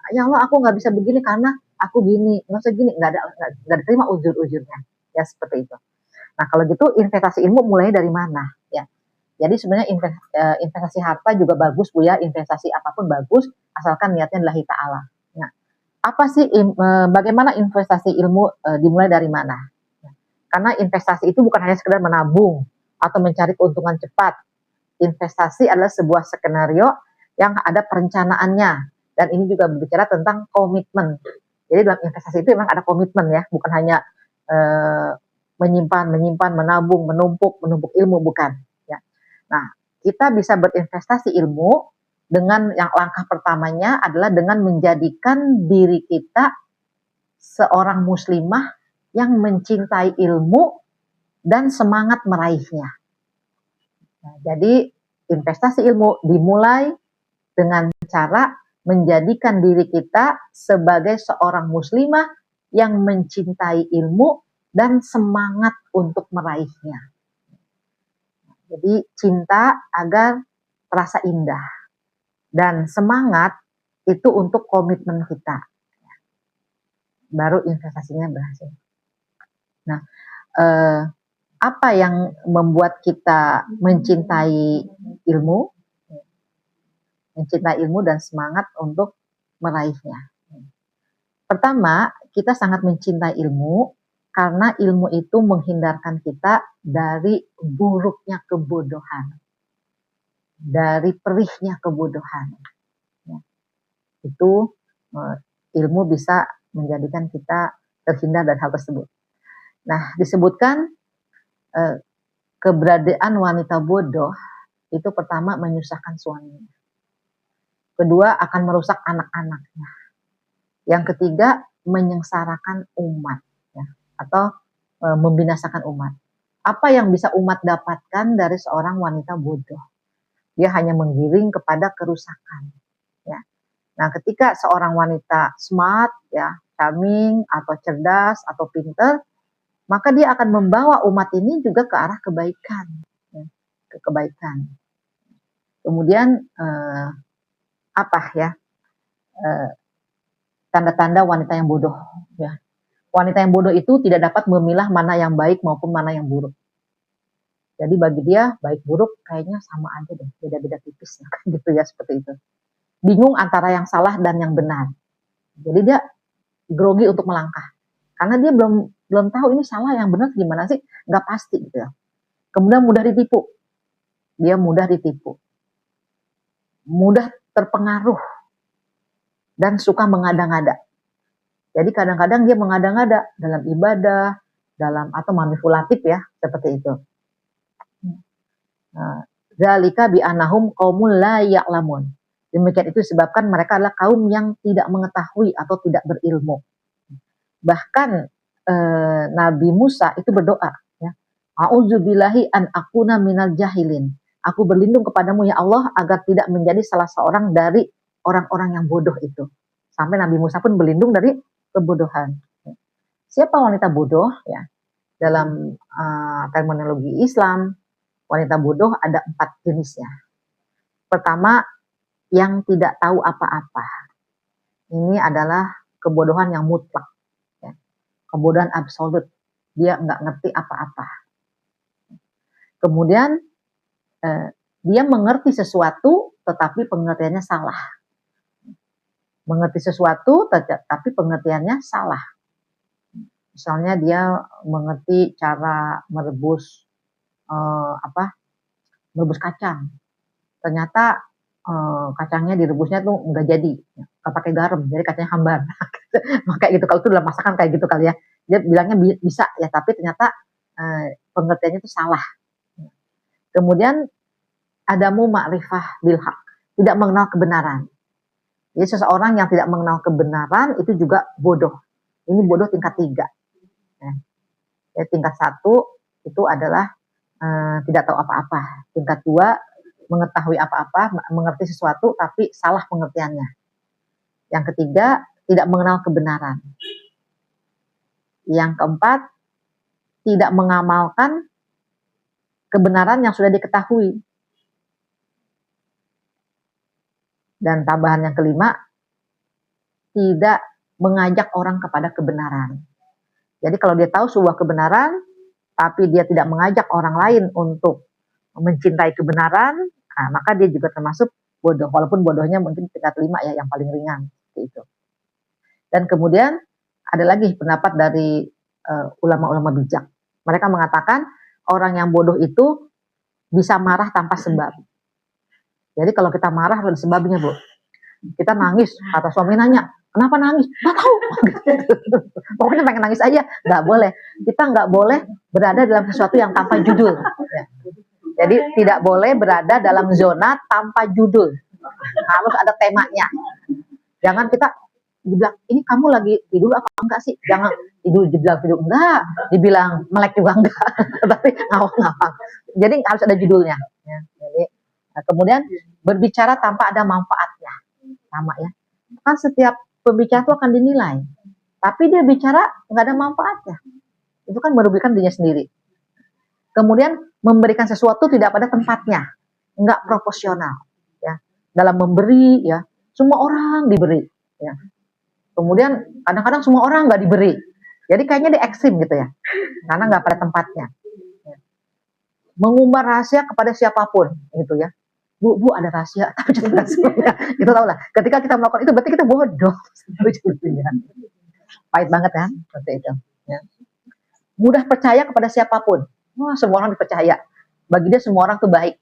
Ya Allah aku nggak bisa begini karena aku gini, nggak usah gini, nggak diterima ujur-ujurnya, ya seperti itu. Nah kalau gitu investasi ilmu mulai dari mana ya? Jadi sebenarnya investasi harta juga bagus Bu ya, investasi apapun bagus asalkan niatnya lillahi ta'ala. Nah, apa sih bagaimana investasi ilmu dimulai dari mana? Karena investasi itu bukan hanya sekedar menabung atau mencari keuntungan cepat. Investasi adalah sebuah skenario yang ada perencanaannya, dan ini juga berbicara tentang komitmen. Jadi dalam investasi itu memang ada komitmen ya, bukan hanya menyimpan, menabung, menumpuk ilmu, bukan. Ya. Nah, kita bisa berinvestasi ilmu dengan yang langkah pertamanya adalah dengan menjadikan diri kita seorang muslimah yang mencintai ilmu dan semangat meraihnya. Nah, jadi investasi ilmu dimulai dengan cara menjadikan diri kita sebagai seorang muslimah yang mencintai ilmu dan semangat untuk meraihnya. Jadi cinta agar terasa indah dan semangat itu untuk komitmen kita. Baru investasinya berhasil. Nah, apa yang membuat kita mencintai ilmu? Mencintai ilmu dan semangat untuk meraihnya. Pertama, kita sangat mencintai ilmu karena ilmu itu menghindarkan kita dari buruknya kebodohan, dari perihnya kebodohan. Ya. Itu ilmu bisa menjadikan kita terhindar dari hal tersebut. Nah, disebutkan keberadaan wanita bodoh itu pertama menyusahkan suaminya. Kedua, akan merusak anak-anaknya. Yang ketiga, menyengsarakan umat ya, atau membinasakan umat. Apa yang bisa umat dapatkan dari seorang wanita bodoh? Dia hanya menggiring kepada kerusakan. Ya. Nah, ketika seorang wanita smart, ya, charming, atau cerdas, atau pintar, maka dia akan membawa umat ini juga ke arah kebaikan, ya, ke kebaikan. Kemudian apa ya? Tanda-tanda wanita yang bodoh. Ya. Wanita yang bodoh itu tidak dapat memilah mana yang baik maupun mana yang buruk. Jadi bagi dia baik buruk kayaknya sama aja deh, beda-beda tipis ya, gitu ya, seperti itu. Bingung antara yang salah dan yang benar. Jadi dia grogi untuk melangkah. Karena dia belum tahu ini salah yang benar gimana sih, nggak pasti gitu ya. Kemudian mudah ditipu. Dia mudah ditipu. Mudah terpengaruh dan suka mengada-ngada. Jadi kadang-kadang dia mengada-ngada dalam ibadah, dalam atau manipulatif ya, seperti itu. Zalika bi anahum qaumul la ya'lamun. Demikian itu disebabkan mereka adalah kaum yang tidak mengetahui atau tidak berilmu. Bahkan Nabi Musa itu berdoa ya. A'udzubillahi an akuna minal jahilin. Aku berlindung kepadamu ya Allah agar tidak menjadi salah seorang dari orang-orang yang bodoh itu. Sampai Nabi Musa pun berlindung dari kebodohan. Siapa wanita bodoh ya? Dalam terminologi Islam, wanita bodoh ada 4 jenisnya. Pertama, yang tidak tahu apa-apa. Ini adalah kebodohan yang mutlak. Ya. Kebodohan absolut. Dia nggak ngerti apa-apa. Kemudian, dia mengerti sesuatu, tetapi pengertiannya salah. Mengerti sesuatu, tapi pengertiannya salah. Misalnya dia mengerti cara merebus merebus kacang. Ternyata kacangnya direbusnya tuh nggak jadi, nggak pakai garam, jadi kacangnya hambar. Kayak gitu, kalau itu dalam masakan kayak gitu kali ya. Dia bilangnya bisa ya, tapi ternyata pengertiannya itu salah. Kemudian adamu ma'rifah bilhaq, tidak mengenal kebenaran. Jadi seseorang yang tidak mengenal kebenaran itu juga bodoh. Ini bodoh tingkat 3. Ya, tingkat 1 itu adalah tidak tahu apa-apa. Tingkat 2 mengetahui apa-apa, mengerti sesuatu tapi salah pengertiannya. Yang ketiga tidak mengenal kebenaran. Yang keempat tidak mengamalkan kebenaran yang sudah diketahui. Dan tambahan yang kelima, tidak mengajak orang kepada kebenaran. Jadi kalau dia tahu sebuah kebenaran, tapi dia tidak mengajak orang lain untuk mencintai kebenaran, nah, maka dia juga termasuk bodoh. Walaupun bodohnya mungkin tingkat 5 ya, yang paling ringan. Itu. Dan kemudian ada lagi pendapat dari ulama-ulama bijak. Mereka mengatakan orang yang bodoh itu bisa marah tanpa sebab. Jadi kalau kita marah ada sebabnya, Bu. Kita nangis, kata suami nanya, kenapa nangis? Nggak tahu. Pokoknya pengen nangis aja. Nggak boleh. Kita nggak boleh berada dalam sesuatu yang tanpa judul. Ya. Jadi tidak boleh berada dalam zona tanpa judul. Harus ada temanya. Jangan kita dibilang, ini kamu lagi tidur apa enggak sih? Jangan dibilang tidur enggak, dibilang melek juga enggak. Tapi ngawang-ngawang. Jadi harus ada judulnya. Ya. Jadi kemudian berbicara tanpa ada manfaatnya, sama ya. Kan setiap pembicara itu akan dinilai, tapi dia bicara nggak ada manfaatnya, itu kan merugikan dirinya sendiri. Kemudian memberikan sesuatu tidak pada tempatnya, nggak proporsional, ya. Dalam memberi, ya, semua orang diberi, ya. Kemudian kadang-kadang semua orang nggak diberi, jadi kayaknya di ekstrim gitu ya, karena nggak pada tempatnya. Ya. Mengumbar rahasia kepada siapapun, gitu ya. Bu, ada rahasia, tapi jangan rahasia. Itu tau lah. Ketika kita melakukan itu, berarti kita bodoh. Pahit banget kan, seperti itu. Ya. Mudah percaya kepada siapapun. Wah, semua orang dipercaya. Bagi dia semua orang tuh baik.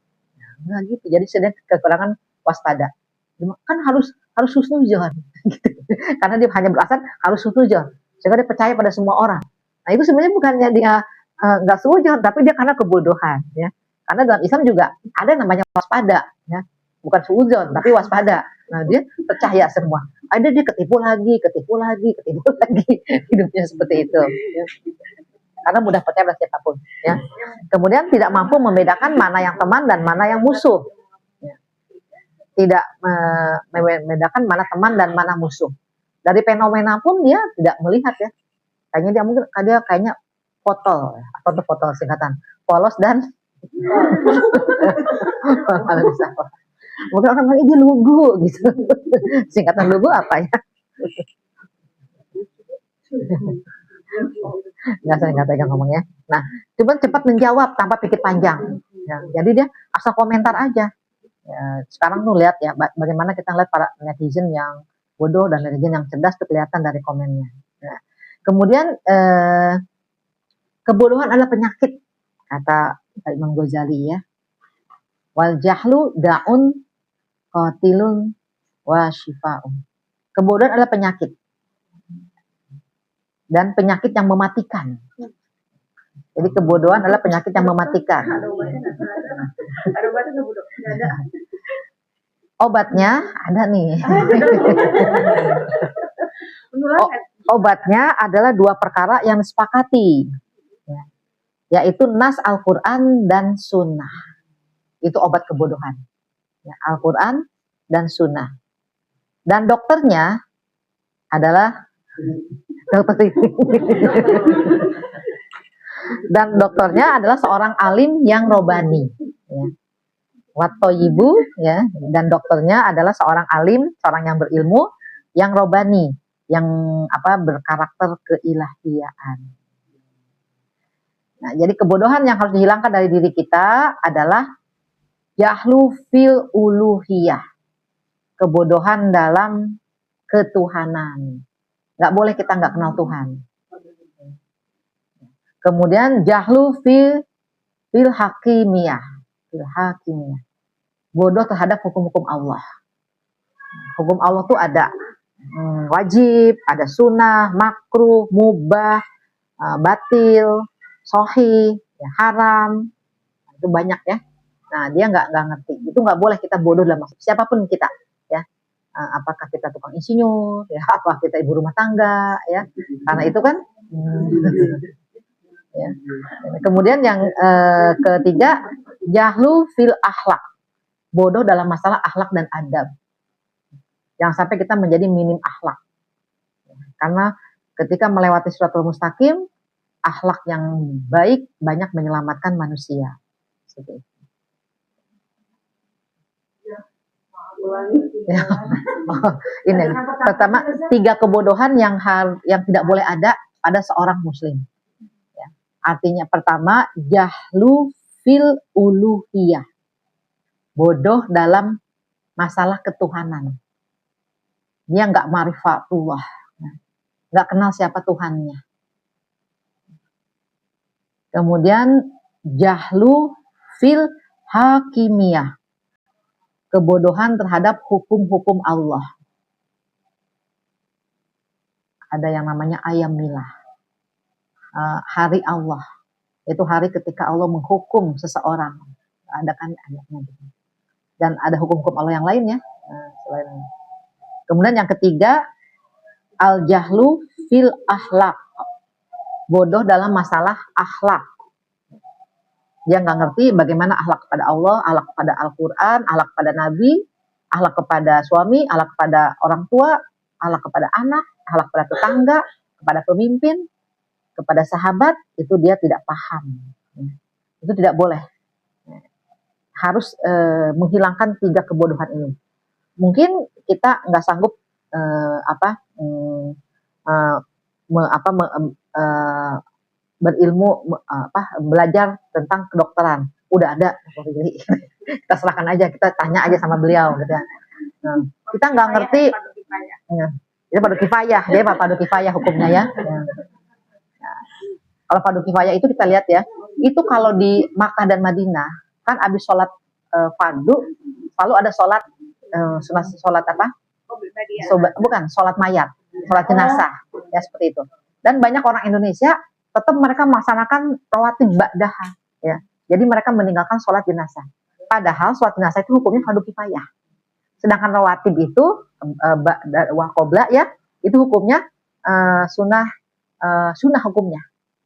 Nah, gitu. Jadi sedang kekurangan waspada. Kan harus husnuzon. Gitu. Karena dia hanya berasal harus husnuzon. Sehingga dia percaya pada semua orang. Nah, itu sebenarnya bukannya dia nggak suzon, tapi dia karena kebodohan. Ya. Karena dalam Islam juga ada namanya waspada, ya. Bukan suudzon, tapi waspada. Nah, dia percaya semua. Ada dia ketipu lagi. Hidupnya seperti itu. Ya. Karena mudah percaya pada siapapun. Ya. Kemudian tidak mampu membedakan mana yang teman dan mana yang musuh. Ya. Tidak membedakan mana teman dan mana musuh. Dari fenomena pun dia tidak melihat ya. Kayaknya dia kayaknya potol, atau potol singkatan, polos dan mungkin orang lagi dia lugu gitu. Singkatan lugu apa ya? Nggak pegang ngomongnya. Nah, cuma cepat menjawab tanpa pikir panjang. Ya, jadi dia asal komentar aja. Ya, sekarang tuh lihat ya, bagaimana kita lihat para netizen yang bodoh dan netizen yang cerdas tuh kelihatan dari komennya. Ya. Kemudian kebodohan adalah penyakit, kata Imam Ghazali ya. Wal jahlu da'un qatilun wa shifa'un. Kebodohan adalah penyakit. Dan penyakit yang mematikan. Jadi kebodohan adalah penyakit yang mematikan. Obatnya ada nih. Obatnya adalah 2 perkara yang disepakati. Yaitu nas Al-Quran dan sunnah. Itu obat kebodohan. Ya, Al-Quran dan sunnah. Dan dokternya adalah dokter ini. Dan dokternya adalah seorang alim yang robani. Ya. Watoyibu, ya. Dan dokternya adalah seorang alim, seorang yang berilmu, yang robani, yang berkarakter keilahian. Nah, jadi kebodohan yang harus dihilangkan dari diri kita adalah jahlu fil uluhiyah. Kebodohan dalam ketuhanan. Nggak boleh kita nggak kenal Tuhan. Kemudian jahlu fil hakimiyah. bodoh terhadap hukum-hukum Allah. Hukum Allah tuh ada wajib, ada sunnah, makruh, mubah, batil, sahih, ya, haram, itu banyak ya. Nah dia nggak ngerti, itu nggak boleh kita bodoh dalam maksud siapapun kita, ya. Apakah kita tukang insinyur, ya, apa kita ibu rumah tangga, ya, karena itu kan. Ya. Kemudian yang ketiga, jahlu fil akhlak, bodoh dalam masalah akhlak dan adab. Jangan sampai kita menjadi minim akhlak. Karena ketika melewati siratal mustaqim, akhlak yang baik banyak menyelamatkan manusia. Seperti itu. Ya. Ini pertama, 3 kebodohan yang tidak boleh ada pada seorang muslim. Ya. Artinya pertama, jahlu fil uluhiyah, bodoh dalam masalah ketuhanan. Dia nggak ma'rifatullah, nggak kenal siapa Tuhannya. Kemudian jahlu fil hakimiyah, kebodohan terhadap hukum-hukum Allah. Ada yang namanya ayam milah, hari Allah, itu hari ketika Allah menghukum seseorang. Ada kan ayatnya gitu. Dan ada hukum-hukum Allah yang lainnya selain. Kemudian yang ketiga, al-jahlu fil akhlak, bodoh dalam masalah akhlak. Dia nggak ngerti bagaimana akhlak kepada Allah, akhlak kepada Al-Quran, akhlak kepada Nabi, akhlak kepada suami, akhlak kepada orang tua, akhlak kepada anak, akhlak kepada tetangga, kepada pemimpin, kepada sahabat, itu dia tidak paham. Itu tidak boleh. Harus menghilangkan 3 kebodohan ini. Mungkin kita nggak sanggup berilmu, belajar tentang kedokteran. Udah ada, kita serahkan aja, kita tanya aja sama beliau gitu. Kita nggak ngerti, itu fardu kifayah, dia fardu kifayah hukumnya ya. Kalau fardu kifayah itu kita lihat ya, itu kalau di Makkah dan Madinah kan abis sholat fardu lalu ada sholat sholat apa? Bukan, sholat mayat, sholat jenazah, ya seperti itu. Dan banyak orang Indonesia tetap mereka melaksanakan rawatib ba'dah, ya. Jadi mereka meninggalkan sholat jenazah. Padahal sholat jenazah itu hukumnya fardu kifayah. Sedangkan rawatib itu ba'da wa qabla, ya, itu hukumnya sunnah hukumnya.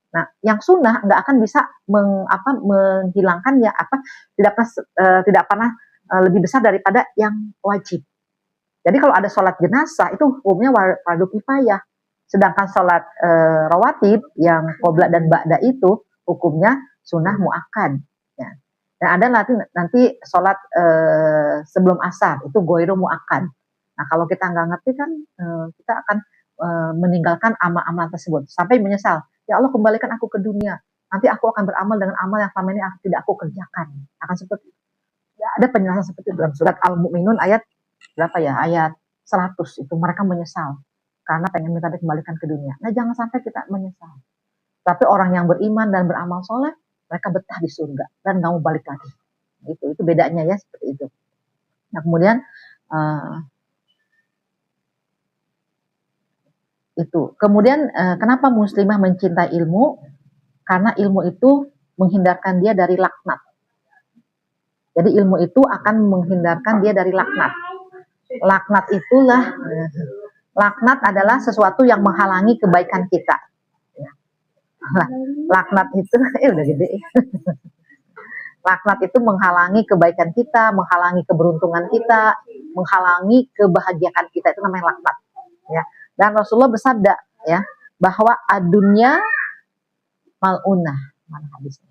Nah, yang sunnah nggak akan bisa menghilangkan ya tidak pernah lebih besar daripada yang wajib. Jadi kalau ada sholat jenazah itu hukumnya fardu kifayah. Sedangkan sholat rawatib yang qobla dan ba'da itu hukumnya sunnah muakkad. Ya. Dan ada nanti sholat sebelum asar itu goiru muakkad. Nah kalau kita nggak ngerti kan kita akan meninggalkan amal-amal tersebut sampai menyesal. Ya Allah, kembalikan aku ke dunia. Nanti aku akan beramal dengan amal yang selama ini tidak aku kerjakan. Akan seperti itu. Ya, ada penjelasan seperti itu dalam surat Al-Mu'minun ayat berapa ya? Ayat 100 itu mereka menyesal karena pengen minta dikembalikan ke dunia. Nah, jangan sampai kita menyesal. Tapi orang yang beriman dan beramal soleh, mereka betah di surga dan nggak mau balik lagi. Itu bedanya ya, seperti itu. Nah, kemudian Kemudian kenapa muslimah mencintai ilmu? Karena ilmu itu menghindarkan dia dari laknat. Jadi ilmu itu akan menghindarkan dia dari laknat. Laknat adalah sesuatu yang menghalangi kebaikan kita. Laknat itu udah gede. Laknat itu menghalangi kebaikan kita, menghalangi keberuntungan kita, menghalangi kebahagiaan kita. Itu namanya laknat. Ya. Dan Rasulullah bersabda ya bahwa adunya mal'unah, mana hadisnya?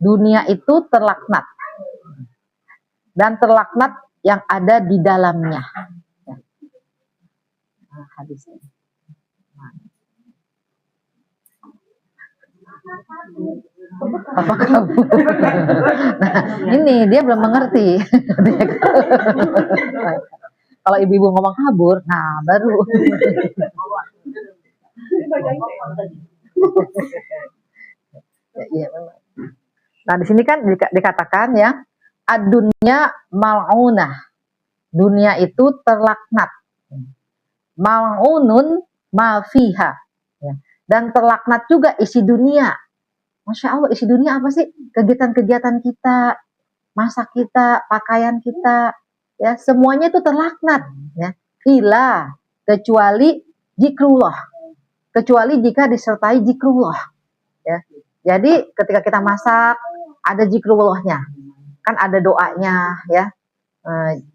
Dunia itu terlaknat dan terlaknat yang ada di dalamnya. Ya. Nah, hadisnya. Apa kamu? Nah, ini dia belum mengerti. Kalau ibu-ibu ngomong kabur, nah baru. Nah di sini kan dikatakan ya, ad-dunya mal'unah. Dunia itu terlaknat. Mal'unun ma fiha. Ya. Dan terlaknat juga isi dunia. Masya Allah, isi dunia apa sih? Kegiatan-kegiatan kita, masa kita, pakaian kita, ya semuanya itu terlaknat. Ya. Ila, kecuali zikrullah. Kecuali jika disertai zikrullah. Ya. Jadi ketika kita masak, ada zikrullahnya. Kan ada doanya, ya.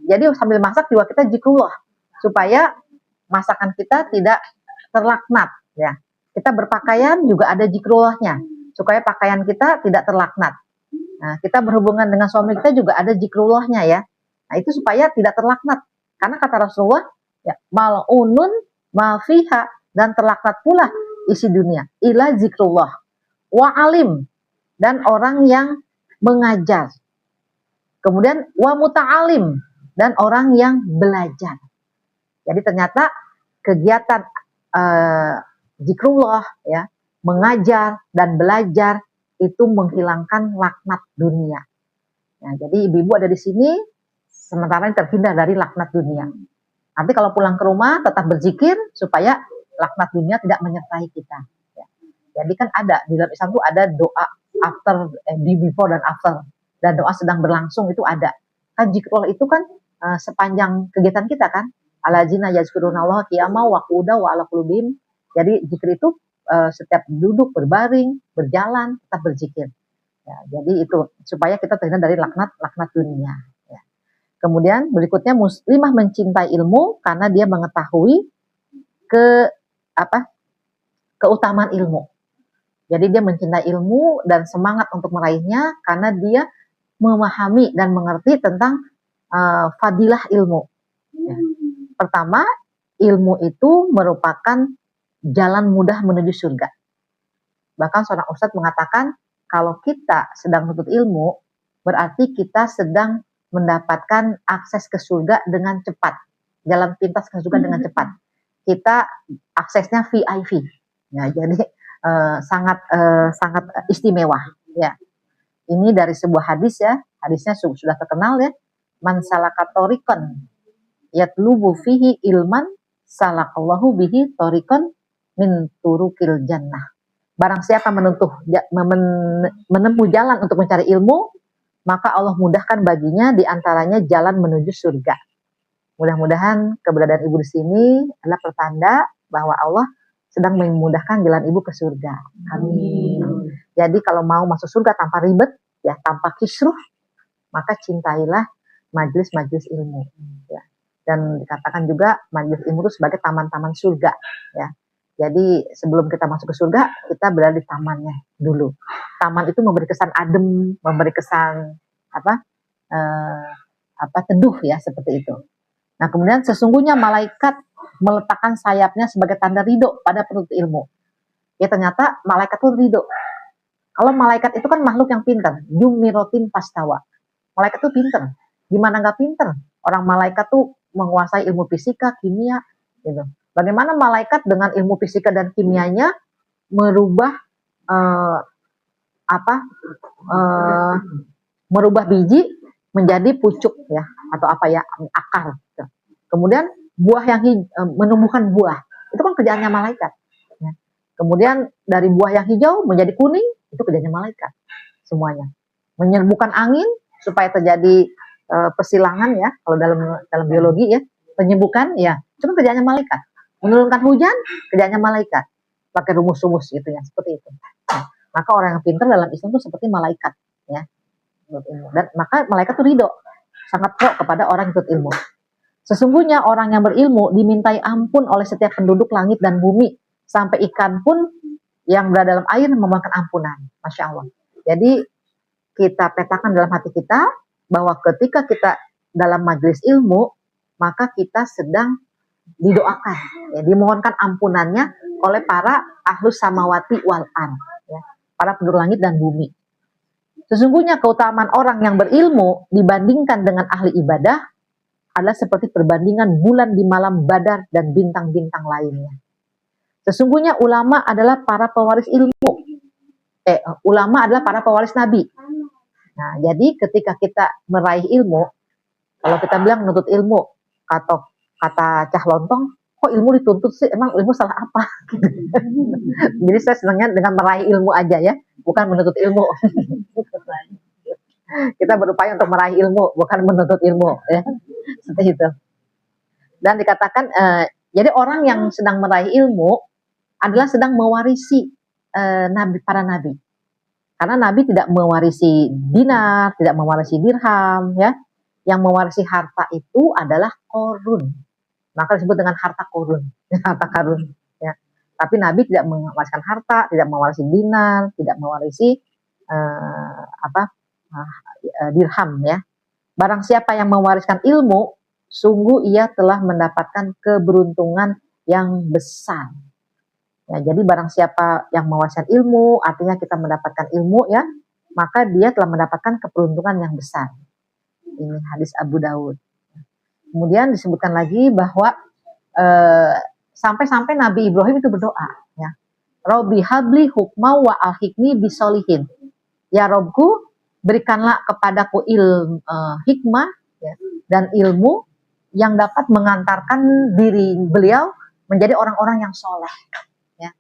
Jadi sambil masak juga kita zikrullah supaya masakan kita tidak terlaknat, ya. Kita berpakaian juga ada zikrullahnya supaya pakaian kita tidak terlaknat. Nah, kita berhubungan dengan suami kita juga ada zikrullahnya, ya. Nah, itu supaya tidak terlaknat. Karena kata Rasulullah, ya, mal'unun ma fiha, dan terlaknat pula isi dunia. Ila zikrullah wa alim, dan orang yang mengajar. Kemudian wa muta'alim, dan orang yang belajar. Jadi ternyata kegiatan zikrullah, ya, mengajar dan belajar itu menghilangkan laknat dunia. Nah, jadi ibu-ibu ada di sini sementara terhindar dari laknat dunia. Nanti kalau pulang ke rumah tetap berzikir supaya laknat dunia tidak menyertai kita. Ya. Jadi kan ada di dalam Islam itu ada doa after, before dan after. Dan doa sedang berlangsung itu ada. Kan zikrullah itu kan sepanjang kegiatan kita kan. Alazina yazkurunallaha qiyama wa qu'udan wa ala qulubihim. Jadi zikir itu setiap duduk, berbaring, berjalan, tetap berzikir. Ya, jadi itu supaya kita terhindar dari laknat dunia. Ya. Kemudian berikutnya muslimah mencintai ilmu karena dia mengetahui keutamaan ilmu. Jadi dia mencintai ilmu dan semangat untuk meraihnya karena dia memahami dan mengerti tentang fadilah ilmu. Ya. Pertama, ilmu itu merupakan jalan mudah menuju surga. Bahkan seorang ustadz mengatakan, kalau kita sedang menuntut ilmu, berarti kita sedang mendapatkan akses ke surga dengan cepat. Jalan pintas ke surga dengan cepat. Kita aksesnya VIP. Ya, jadi sangat istimewa. Ya. Ini dari sebuah hadis, ya. Hadisnya sudah terkenal, ya. Man salaka tariqan yatlubu fihi ilman salakallahu bihi tariqan min turukil jannah. Barang siapa menempuh jalan untuk mencari ilmu, maka Allah mudahkan baginya di antaranya jalan menuju surga. Mudah-mudahan keberadaan ibu di sini adalah pertanda bahwa Allah sedang memudahkan jalan ibu ke surga. Amin. Jadi kalau mau masuk surga tanpa ribet, ya tanpa kisruh, maka cintailah majelis-majelis ilmu. Ya. Dan dikatakan juga majelis ilmu itu sebagai taman-taman surga. Ya. Jadi sebelum kita masuk ke surga, kita berada di tamannya dulu. Taman itu memberi kesan adem, memberi kesan teduh, ya, seperti itu. Nah, kemudian sesungguhnya malaikat meletakkan sayapnya sebagai tanda ridho pada penuntut ilmu. Ya, ternyata malaikat itu ridho. Kalau malaikat itu kan makhluk yang pintar, yumirotin pastawa. Malaikat itu pintar. Gimana nggak pintar? Orang malaikat tuh menguasai ilmu fisika, kimia, gitu. Bagaimana malaikat dengan ilmu fisika dan kimianya merubah merubah biji menjadi pucuk, ya, atau akar. Gitu. Kemudian buah yang menumbuhkan buah, itu kan kerjaannya malaikat. Ya. Kemudian dari buah yang hijau menjadi kuning, itu kerjaannya malaikat semuanya. Menyembuhkan angin supaya terjadi persilangan, ya, kalau dalam biologi, ya, penyembuhan, ya, itu kan kerjaannya malaikat. Menurunkan hujan, kerjaannya malaikat. Pakai rumus-rumus gitu, ya, seperti itu. Nah, maka orang yang pintar dalam Islam itu seperti malaikat, ya. Dan maka malaikat itu ridho, sangat pro kepada orang yang ikut ilmu. Sesungguhnya orang yang berilmu dimintai ampun oleh setiap penduduk langit dan bumi, sampai ikan pun yang berada dalam air memohonkan ampunan. Masya Allah. Jadi kita petakan dalam hati kita bahwa ketika kita dalam majelis ilmu, maka kita sedang didoakan, ya, dimohonkan ampunannya oleh para ahlus samawati wal ard, ya, para penduduk langit dan bumi. Sesungguhnya keutamaan orang yang berilmu dibandingkan dengan ahli ibadah adalah seperti perbandingan bulan di malam Badar dan bintang-bintang lainnya. Sesungguhnya ulama adalah para pewaris ilmu. Ulama adalah para pewaris Nabi. Nah, jadi ketika kita meraih ilmu, kalau kita bilang menuntut ilmu, kata Cah Lontong, kok ilmu dituntut sih? Emang ilmu salah apa? Jadi saya senangnya dengan meraih ilmu aja ya, bukan menuntut ilmu. Kita berupaya untuk meraih ilmu, bukan menuntut ilmu ya. Seperti itu. Dan dikatakan jadi orang yang sedang meraih ilmu adalah sedang mewarisi para nabi. Karena nabi tidak mewarisi dinar, tidak mewarisi dirham ya. Yang mewarisi harta itu adalah korun. Maka disebut dengan harta korun, harta karun ya. Tapi nabi tidak mewariskan harta, tidak mewarisi dinar, tidak mewarisi dirham ya. Barang siapa yang mewariskan ilmu, sungguh ia telah mendapatkan keberuntungan yang besar. Ya, jadi barang siapa yang mewariskan ilmu, artinya kita mendapatkan ilmu ya, maka dia telah mendapatkan keberuntungan yang besar. Ini hadis Abu Daud. Kemudian disebutkan lagi bahwa sampai-sampai Nabi Ibrahim itu berdoa ya. Robbi habli hukma wa alhikni bisolihin. Ya Robku, berikanlah kepadaku hikmah ya, dan ilmu yang dapat mengantarkan diri beliau menjadi orang-orang yang soleh. Ya.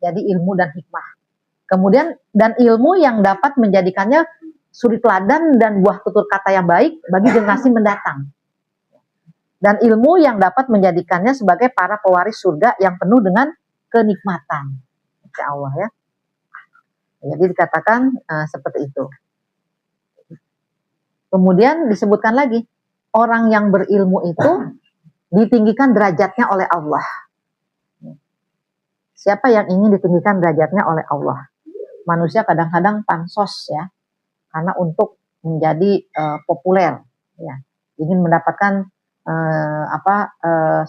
Jadi ilmu dan hikmah. Kemudian dan ilmu yang dapat menjadikannya suri teladan dan buah tutur kata yang baik bagi generasi mendatang. Dan ilmu yang dapat menjadikannya sebagai para pewaris surga yang penuh dengan kenikmatan. Insya Allah ya. Jadi dikatakan seperti itu. Kemudian disebutkan lagi, orang yang berilmu itu ditinggikan derajatnya oleh Allah. Siapa yang ingin ditinggikan derajatnya oleh Allah? Manusia kadang-kadang pansos ya, karena untuk menjadi populer, ya, ingin mendapatkan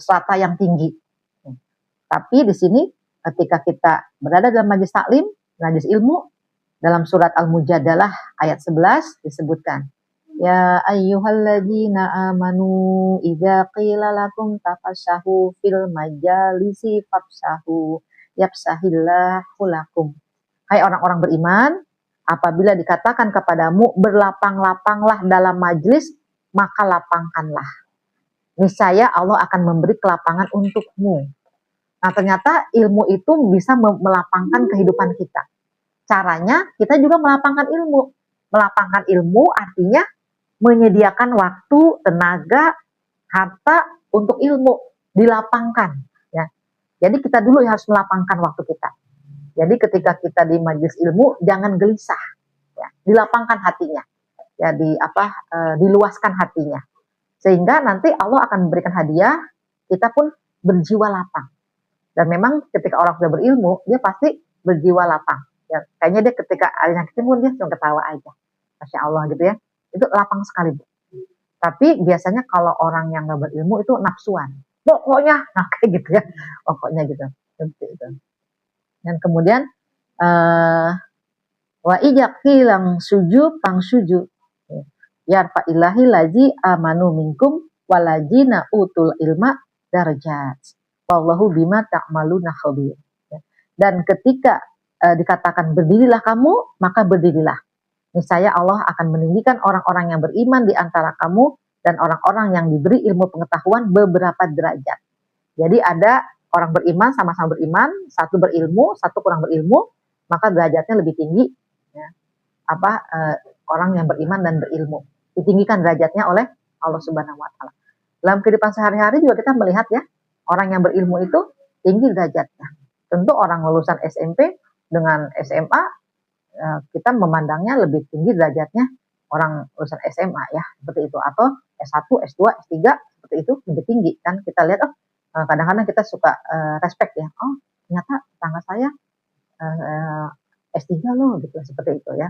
strata yang tinggi. Tapi di sini ketika kita berada dalam majlis taklim, majlis ilmu, dalam surat Al-Mujadalah ayat 11 disebutkan, ya ayyuhalladzina amanu idza qila lakum tafassahu fil majalisi fafsahu yafsahillahu lakum. Hai orang-orang beriman, apabila dikatakan kepadamu berlapang-lapanglah dalam majlis, maka lapangkanlah. Niscaya Allah akan memberi kelapangan untukmu. Nah, ternyata ilmu itu bisa melapangkan kehidupan kita. Caranya kita juga melapangkan ilmu. Melapangkan ilmu artinya menyediakan waktu, tenaga, harta untuk ilmu, dilapangkan ya. Jadi kita dulu harus melapangkan waktu kita. Jadi ketika kita di majelis ilmu jangan gelisah ya, dilapangkan hatinya. Ya diluaskan hatinya. Sehingga nanti Allah akan memberikan hadiah, kita pun berjiwa lapang. Dan memang ketika orang sudah berilmu, dia pasti berjiwa lapang. Ya, kayaknya dia ketika ada yang ketemu, dia cuma ketawa aja. Masya Allah gitu ya. Itu lapang sekali, Bu. Tapi biasanya kalau orang yang nggak berilmu itu nafsuan. Pokoknya, nah kayak gitu ya. Pokoknya gitu. Dan kemudian, wa ijaki lang suju pang suju. Yarfa ilahi laji amanu minkum walajina utul ilma darajat. Wallahu bima ta'maluna khabir. Dan ketika dikatakan berdirilah kamu, maka berdirilah. Niscaya Allah akan meninggikan orang-orang yang beriman di antara kamu dan orang-orang yang diberi ilmu pengetahuan beberapa derajat. Jadi ada orang beriman, sama-sama beriman, satu berilmu, satu kurang berilmu, maka derajatnya lebih tinggi. Ya. Orang yang beriman dan berilmu ditinggikan derajatnya oleh Allah Subhanahu wa Ta'ala. Dalam kehidupan sehari-hari juga kita melihat ya, orang yang berilmu itu tinggi derajatnya. Tentu orang lulusan SMP dengan SMA, kita memandangnya lebih tinggi derajatnya orang lulusan SMA ya, seperti itu. Atau S1, S2, S3, seperti itu lebih tinggi. Kan kita lihat, kadang-kadang kita suka respect ya, ternyata tetangga saya S3 loh, gitu, seperti itu ya.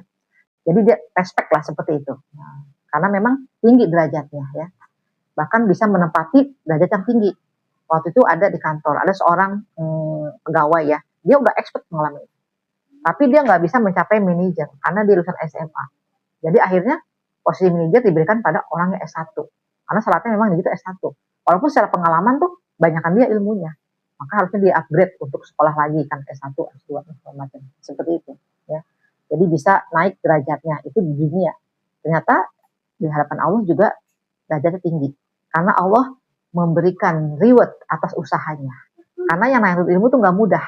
Jadi dia respect lah seperti itu. Nah, karena memang tinggi derajatnya ya. Bahkan bisa menempati derajat yang tinggi. Waktu itu ada di kantor, ada seorang pegawai ya, dia udah expert mengalami itu. Tapi dia nggak bisa mencapai manajer karena dia lulusan SMA. Jadi akhirnya posisi manajer diberikan pada orang yang S1. Karena syaratnya memang gitu S1. Walaupun secara pengalaman tuh banyakkan dia ilmunya. Maka harusnya dia upgrade untuk sekolah lagi kan S1, S2 macam seperti itu ya. Jadi bisa naik derajatnya itu di dunia. ternyata di hadapan Allah juga derajatnya tinggi. Karena Allah memberikan reward atas usahanya. Karena yang namanya ilmu tuh nggak mudah.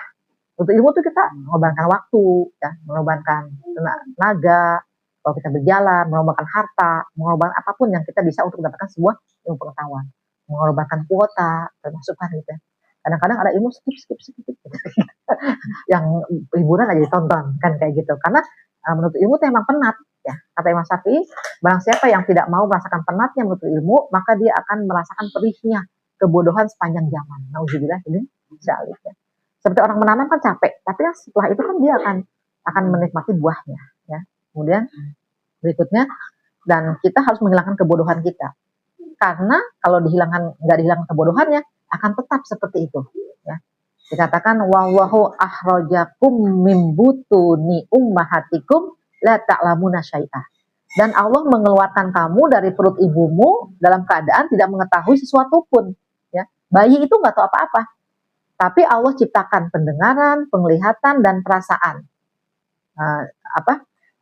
Untuk ilmu tuh kita mengorbankan waktu, ya, mengorbankan tenaga, kalau kita berjalan, mengorbankan harta, mengorbankan apapun yang kita bisa untuk mendapatkan sebuah ilmu pengetahuan. Mengorbankan kuota, termasuk kan gitu. Kadang-kadang ada ilmu skip gitu. Yang hiburan aja ditonton, kan kayak gitu. Karena menurut ilmu itu emang penat, ya. Kata Imam Syafi'i, barang siapa yang tidak mau merasakan penatnya menurut ilmu, maka dia akan merasakan perihnya kebodohan sepanjang zaman. Nauzubillah ini zalik, ya. Seperti orang menanam kan capek, tapi setelah itu kan dia akan menikmati buahnya, ya. Kemudian berikutnya, dan kita harus menghilangkan kebodohan kita, karena kalau nggak dihilangkan kebodohannya akan tetap seperti itu, ya. Dikatakan wallahu akhrajakum mim butuni ummahatikum la ta'lamuna syai'ah. Dan Allah mengeluarkan kamu dari perut ibumu dalam keadaan tidak mengetahui sesuatu pun, ya. Bayi itu nggak tahu apa-apa. Tapi Allah ciptakan pendengaran, penglihatan dan perasaan.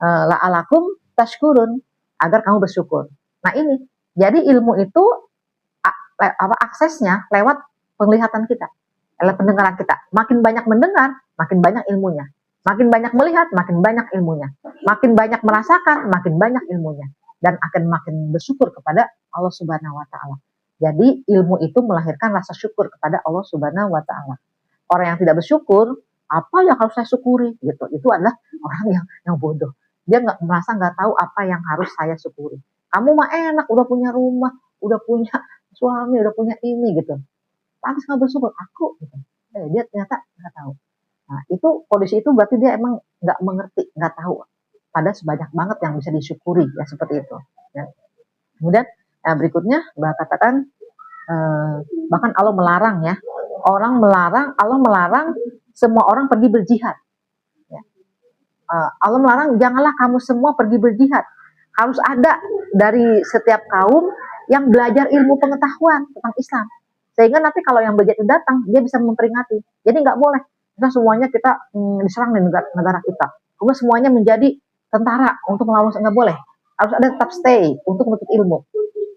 La'alakum tashkurun, agar kamu bersyukur. Nah, ini. Jadi ilmu itu aksesnya lewat penglihatan kita. Pendengaran kita. Makin banyak mendengar, makin banyak ilmunya. Makin banyak melihat, makin banyak ilmunya. Makin banyak merasakan, makin banyak ilmunya. Dan akan makin bersyukur kepada Allah Subhanahu wa Ta'ala. Jadi ilmu itu melahirkan rasa syukur kepada Allah Subhanahu wa Ta'ala. Orang yang tidak bersyukur, apa yang harus saya syukuri? Gitu. Itu adalah orang yang bodoh. Dia merasa nggak tahu apa yang harus saya syukuri. Kamu mah enak, udah punya rumah, udah punya suami, udah punya ini gitu. Pantas nggak bersyukur, aku gitu. Dia ternyata nggak tahu. Nah, itu kondisi itu berarti dia emang nggak mengerti, nggak tahu. Pada sebanyak banget yang bisa disyukuri, ya seperti itu. Ya. Kemudian berikutnya katakan bahkan Allah melarang, ya. Allah melarang semua orang pergi berjihad. Ya. Allah melarang janganlah kamu semua pergi berjihad. Harus ada dari setiap kaum yang belajar ilmu pengetahuan tentang Islam. Sehingga nanti kalau yang berjihad datang, dia bisa memperingati. Jadi nggak boleh kita semuanya diserang di negara kita. Kemudian semuanya menjadi tentara untuk melawan, nggak boleh. Harus ada tetap stay untuk menuntut ilmu.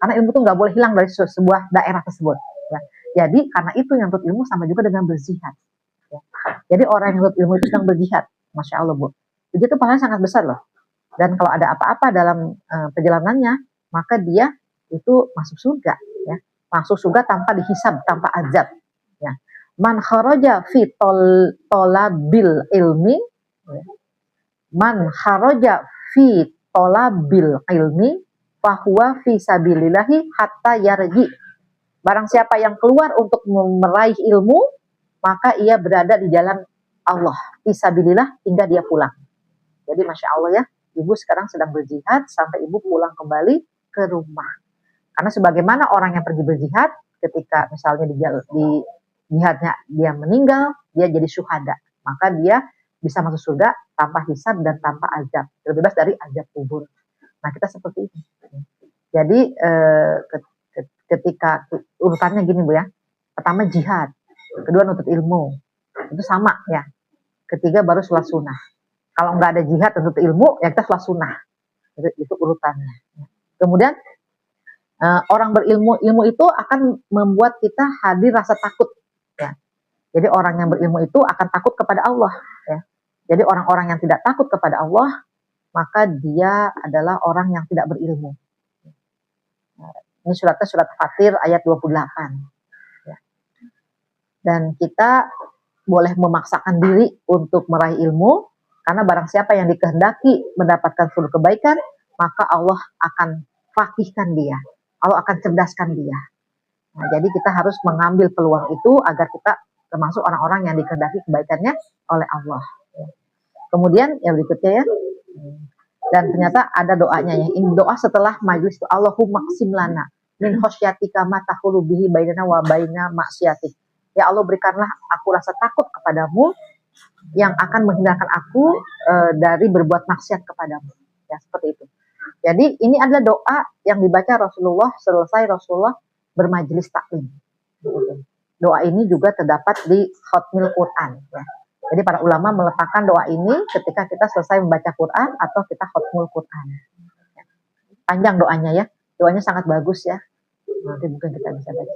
Karena ilmu itu nggak boleh hilang dari sebuah daerah tersebut. Ya. Jadi karena itu yang menuntut ilmu sama juga dengan berjihad. Ya. Jadi orang yang menuntut ilmu itu sedang berjihad. Masya Allah, Bu. Jadi itu pahalanya sangat besar loh. Dan kalau ada apa-apa dalam perjalanannya, maka dia itu masuk surga. Ya. Masuk surga tanpa dihisab, tanpa azab. Ya. Man kharaja fi tolabil ilmi, ya. Man kharaja fi tolabil ilmi, fahuwa fi sabilillahi hatta yarji. Barang siapa yang keluar untuk meraih ilmu, maka ia berada di jalan Allah, fi sabilillah, hingga dia pulang. Jadi Masya Allah, ya, ibu sekarang sedang berjihad sampai ibu pulang kembali ke rumah. Karena sebagaimana orang yang pergi berjihad, ketika misalnya di jihadnya dia meninggal, dia jadi syuhada. Maka dia bisa masuk surga tanpa hisab dan tanpa azab. Terbebas dari azab kubur. Nah, kita seperti itu. Jadi ketika urutannya gini, Bu, ya. Pertama jihad, kedua nuntut ilmu. Itu sama, ya. Ketiga baru sholat sunnah. Kalau nggak ada jihad nuntut ilmu, ya kita sholat sunnah. Itu urutannya. Kemudian orang berilmu, ilmu itu akan membuat kita hadir rasa takut, ya. Jadi orang yang berilmu itu akan takut kepada Allah, ya. Jadi orang-orang yang tidak takut kepada Allah, maka dia adalah orang yang tidak berilmu. Ini suratnya surat Fatir ayat 28. Ya. Dan kita boleh memaksakan diri untuk meraih ilmu, karena barang siapa yang dikehendaki mendapatkan seluruh kebaikan, maka Allah akan fakihkan dia. Allah akan cerdaskan dia. Nah, jadi kita harus mengambil peluang itu agar kita termasuk orang-orang yang dikehendaki kebaikannya oleh Allah. Kemudian yang berikutnya, ya. Dan ternyata ada doanya, ya. Ini doa setelah majlis itu, Allahumma qsim lana min khosyatika ma tahulu bihi bainana wa baina maksiatik. Ya Allah, berikanlah aku rasa takut kepadamu yang akan menghindarkan aku dari berbuat maksiat kepadamu. Ya, seperti itu. Jadi ini adalah doa yang dibaca Rasulullah selesai Rasulullah bermajelis taklim. Doa ini juga terdapat di Khatmil Quran. Ya. Jadi para ulama meletakkan doa ini ketika kita selesai membaca Quran atau kita Khatmul Quran. Panjang doanya ya. Doanya sangat bagus ya. Nanti mungkin kita bisa baca.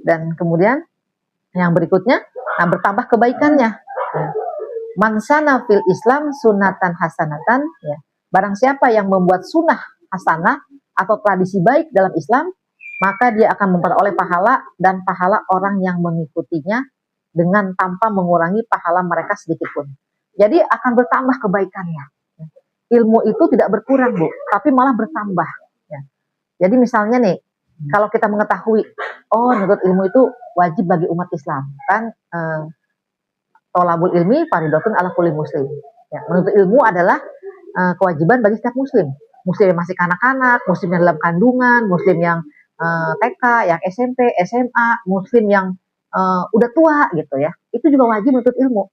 Dan kemudian yang berikutnya, nah bertambah kebaikannya. Man sana fil Islam sunatan hasanatan, ya. Barang siapa yang membuat sunnah hasanah atau tradisi baik dalam Islam, maka dia akan memperoleh pahala dan pahala orang yang mengikutinya dengan tanpa mengurangi pahala mereka sedikit pun. Jadi akan bertambah kebaikannya. Ilmu itu tidak berkurang, Bu, tapi malah bertambah. Ya. Jadi misalnya nih, kalau kita mengetahui, oh menuntut ilmu itu wajib bagi umat Islam, kan tolabul ilmi faridatun ala kulli muslim. Ya, menuntut ilmu adalah kewajiban bagi setiap muslim. Muslim yang masih kanak-kanak, muslim yang dalam kandungan, muslim yang TK, yang SMP, SMA, muslim yang udah tua gitu ya. Itu juga wajib menuntut ilmu.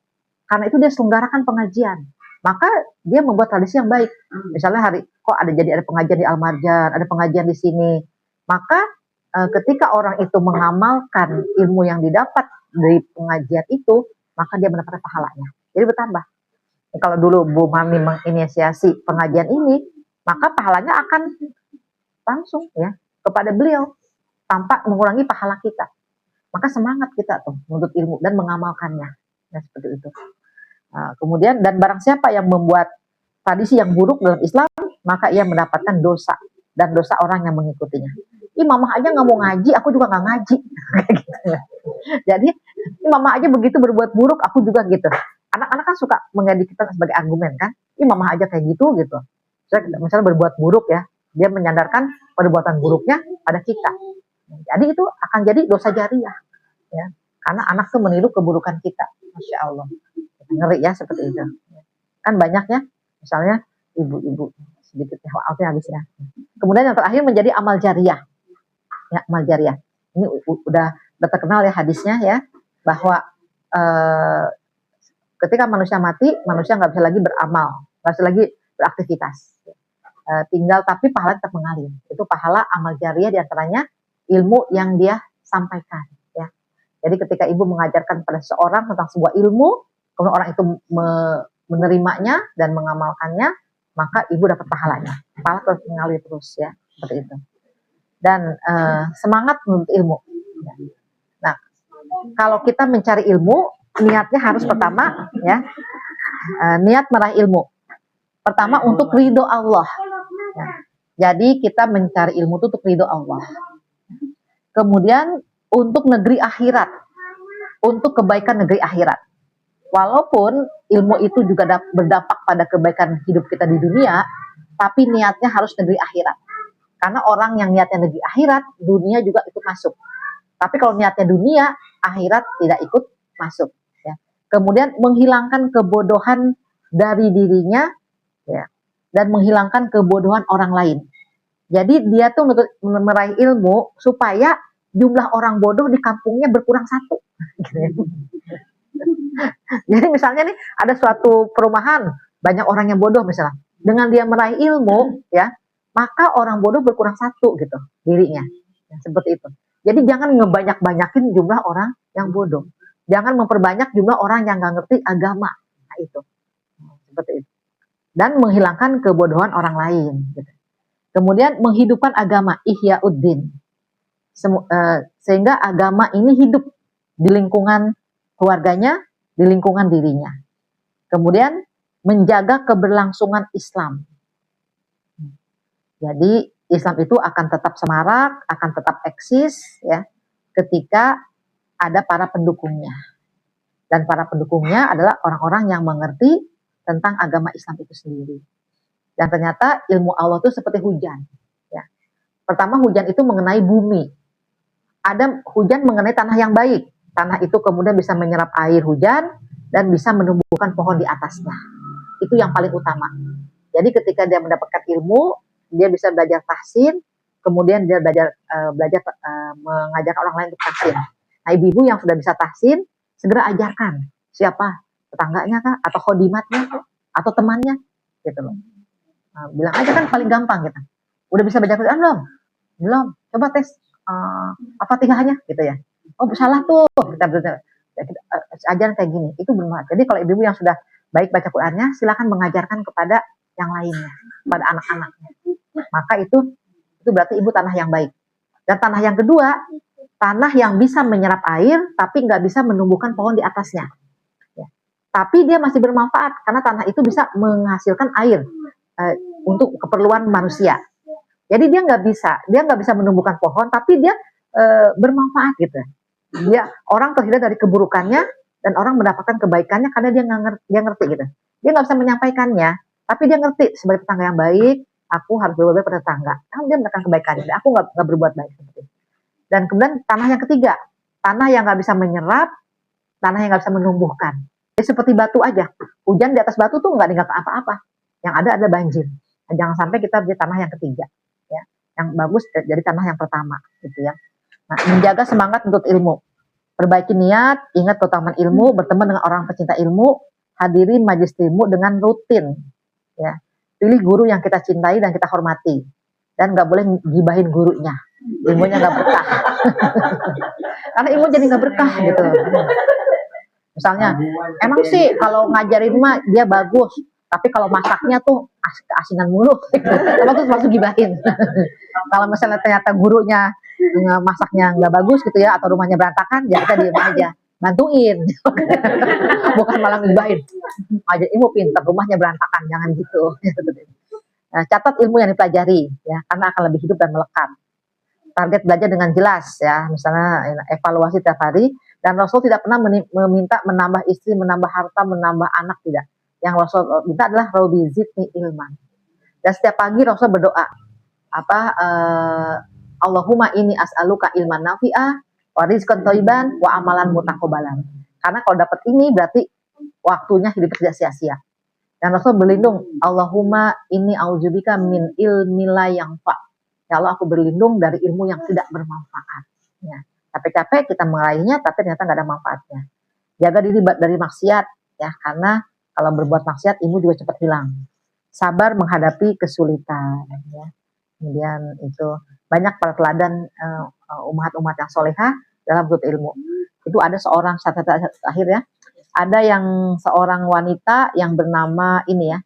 Karena itu dia selenggarakan pengajian. Maka dia membuat tradisi yang baik. Misalnya kok ada pengajian di Al-Marjan, ada pengajian di sini. Maka ketika orang itu mengamalkan ilmu yang didapat dari pengajian itu, maka dia mendapatkan pahalanya. Jadi bertambah. Kalau dulu Bu Mami menginisiasi pengajian ini, maka pahalanya akan langsung ya kepada beliau tanpa mengurangi pahala kita. Maka semangat kita tuh menuntut ilmu dan mengamalkannya. Nah, seperti itu. Kemudian dan barang siapa yang membuat tradisi yang buruk dalam Islam, maka ia mendapatkan dosa dan dosa orang yang mengikutinya. Mamah aja nggak mau ngaji, aku juga nggak ngaji. Gitu. Jadi mamah aja begitu berbuat buruk, aku juga gitu. Anak-anak kan suka mengedikan kita sebagai argumen kan, mamah aja kayak gitu. Misalnya berbuat buruk ya, dia menyandarkan perbuatan buruknya pada kita. Jadi itu akan jadi dosa jariah, ya. Karena anak tuh meniru keburukan kita, masya Allah. Ngeri ya seperti itu. Kan banyaknya, misalnya ibu-ibu sedikit ya, habis ya. Kemudian yang terakhir menjadi amal jariah. Ya, amal jariah. Ini udah terkenal ya hadisnya ya, bahwa ketika manusia mati, manusia nggak bisa lagi beramal, nggak bisa lagi beraktivitas. Tinggal tapi pahala tetap mengalir. Itu pahala amal jariah diantaranya ilmu yang dia sampaikan. Ya. Jadi ketika ibu mengajarkan pada seseorang tentang sebuah ilmu, kemudian orang itu menerimanya dan mengamalkannya, maka ibu dapat pahalanya. Pahala terus mengalir terus ya, seperti itu. Dan semangat menuntut ilmu. Nah, kalau kita mencari ilmu, niatnya harus pertama ya, niat meraih ilmu. Pertama untuk ridho Allah. Ya. Jadi kita mencari ilmu itu untuk ridho Allah. Kemudian untuk negeri akhirat, untuk kebaikan negeri akhirat. Walaupun ilmu itu juga berdampak pada kebaikan hidup kita di dunia, tapi niatnya harus negeri akhirat. Karena orang yang niatnya negeri akhirat, dunia juga ikut masuk. Tapi kalau niatnya dunia, akhirat tidak ikut masuk. Ya. Kemudian menghilangkan kebodohan dari dirinya, ya, dan menghilangkan kebodohan orang lain. Jadi dia tuh meraih ilmu supaya jumlah orang bodoh di kampungnya berkurang satu. Jadi misalnya nih ada suatu perumahan banyak orang yang bodoh misalnya, dengan dia meraih ilmu ya, maka orang bodoh berkurang satu gitu dirinya, ya, seperti itu. Jadi jangan ngebanyak-banyakin jumlah orang yang bodoh, jangan memperbanyak jumlah orang yang nggak ngerti agama, nah itu seperti itu. Dan menghilangkan kebodohan orang lain. Gitu. Kemudian menghidupkan agama, ihya'uddin, sehingga agama ini hidup di lingkungan keluarganya, di lingkungan dirinya. Kemudian menjaga keberlangsungan Islam. Jadi Islam itu akan tetap semarak, akan tetap eksis ya, ketika ada para pendukungnya. Dan para pendukungnya adalah orang-orang yang mengerti tentang agama Islam itu sendiri. Dan ternyata ilmu Allah itu seperti hujan. Ya. Pertama hujan itu mengenai bumi. Ada hujan mengenai tanah yang baik. Tanah itu kemudian bisa menyerap air hujan dan bisa menumbuhkan pohon di atasnya. Itu yang paling utama. Jadi ketika dia mendapatkan ilmu, dia bisa belajar tahsin, kemudian dia belajar mengajarkan orang lain untuk tahsin. Nah, ibu-ibu yang sudah bisa tahsin, segera ajarkan siapa tetangganya kah, atau khodimatnya, atau temannya, gitu loh. Nah, bilang aja kan paling gampang gitu. Udah bisa baca Quran belum? Belum. Coba tes Al-Fatihahnya gitu ya. Oh salah tuh, kita ajaran kayak gini, itu bermanfaat. Jadi kalau ibu-ibu yang sudah baik baca Qurannya, silakan mengajarkan kepada yang lainnya, kepada anak-anaknya. maka itu berarti ibu tanah yang baik. Dan tanah yang kedua, tanah yang bisa menyerap air tapi nggak bisa menumbuhkan pohon di atasnya. Ya. Tapi dia masih bermanfaat karena tanah itu bisa menghasilkan air untuk keperluan manusia. Jadi dia nggak bisa menumbuhkan pohon, tapi dia bermanfaat gitu. Dia orang terhindar dari keburukannya dan orang mendapatkan kebaikannya karena dia ngerti gitu. Dia nggak bisa menyampaikannya, tapi dia ngerti sebagai tetangga yang baik. Aku harus berbuat baik pada tetangga. Dia mendapatkan kebaikannya. Dan aku nggak berbuat baik seperti itu. Dan kemudian tanah yang ketiga, tanah yang nggak bisa menyerap, tanah yang nggak bisa menumbuhkan. Dia seperti batu aja. Hujan di atas batu tuh nggak ninggalkan apa-apa. Yang ada adalah banjir. Nah, jangan sampai kita jadi tanah yang ketiga. Ya, yang bagus jadi tanah yang pertama, gitu ya. Nah, menjaga semangat untuk ilmu. Perbaiki niat, ingat keutamaan ilmu, bertemu dengan orang pecinta ilmu, hadiri majelis ilmu dengan rutin. Ya. Pilih guru yang kita cintai dan kita hormati. Dan nggak boleh gibahin gurunya. Ilmunya nggak berkah. Karena ilmu jadi nggak berkah gitu. Misalnya, emang sih kalau ngajarin mah dia bagus, tapi kalau masaknya tuh keasinan mulu. Coba tuh langsung gibahin. Kalau misalnya ternyata gurunya masaknya nggak bagus gitu ya, atau rumahnya berantakan, ya kita diem aja, bantuin. Bukan malah gibahin. Aja ilmu pintar, rumahnya berantakan, jangan gitu. Nah, catat ilmu yang dipelajari ya, karena akan lebih hidup dan melekat. Target belajar dengan jelas ya, misalnya evaluasi tiap hari. Dan Rasul tidak pernah meminta menambah istri, menambah harta, menambah anak, tidak. Yang Rasul minta adalah Rabbi zidni ilman. Dan setiap pagi Rasul berdoa, Allahumma ini as'aluka ilman nafi'ah, wa rizqan thayyiban, wa amalan mutaqabbalan. Karena kalau dapat ini berarti waktunya hidup tidak sia-sia. Dan Rasul berlindung, Allahumma ini auzubika min ilmi la yanfa. Ya Allah, aku berlindung dari ilmu yang tidak bermanfaat. Ya. Capek-capek kita meraihnya, tapi ternyata nggak ada manfaatnya. Jaga diri dari maksiat, ya, karena kalau berbuat maksiat, ilmu juga cepat hilang. Sabar menghadapi kesulitan. Ya. Kemudian itu banyak para teladan umat-umat yang solehah dalam menuntut ilmu. Itu ada seorang akhir ya, ada yang seorang wanita yang bernama ini ya,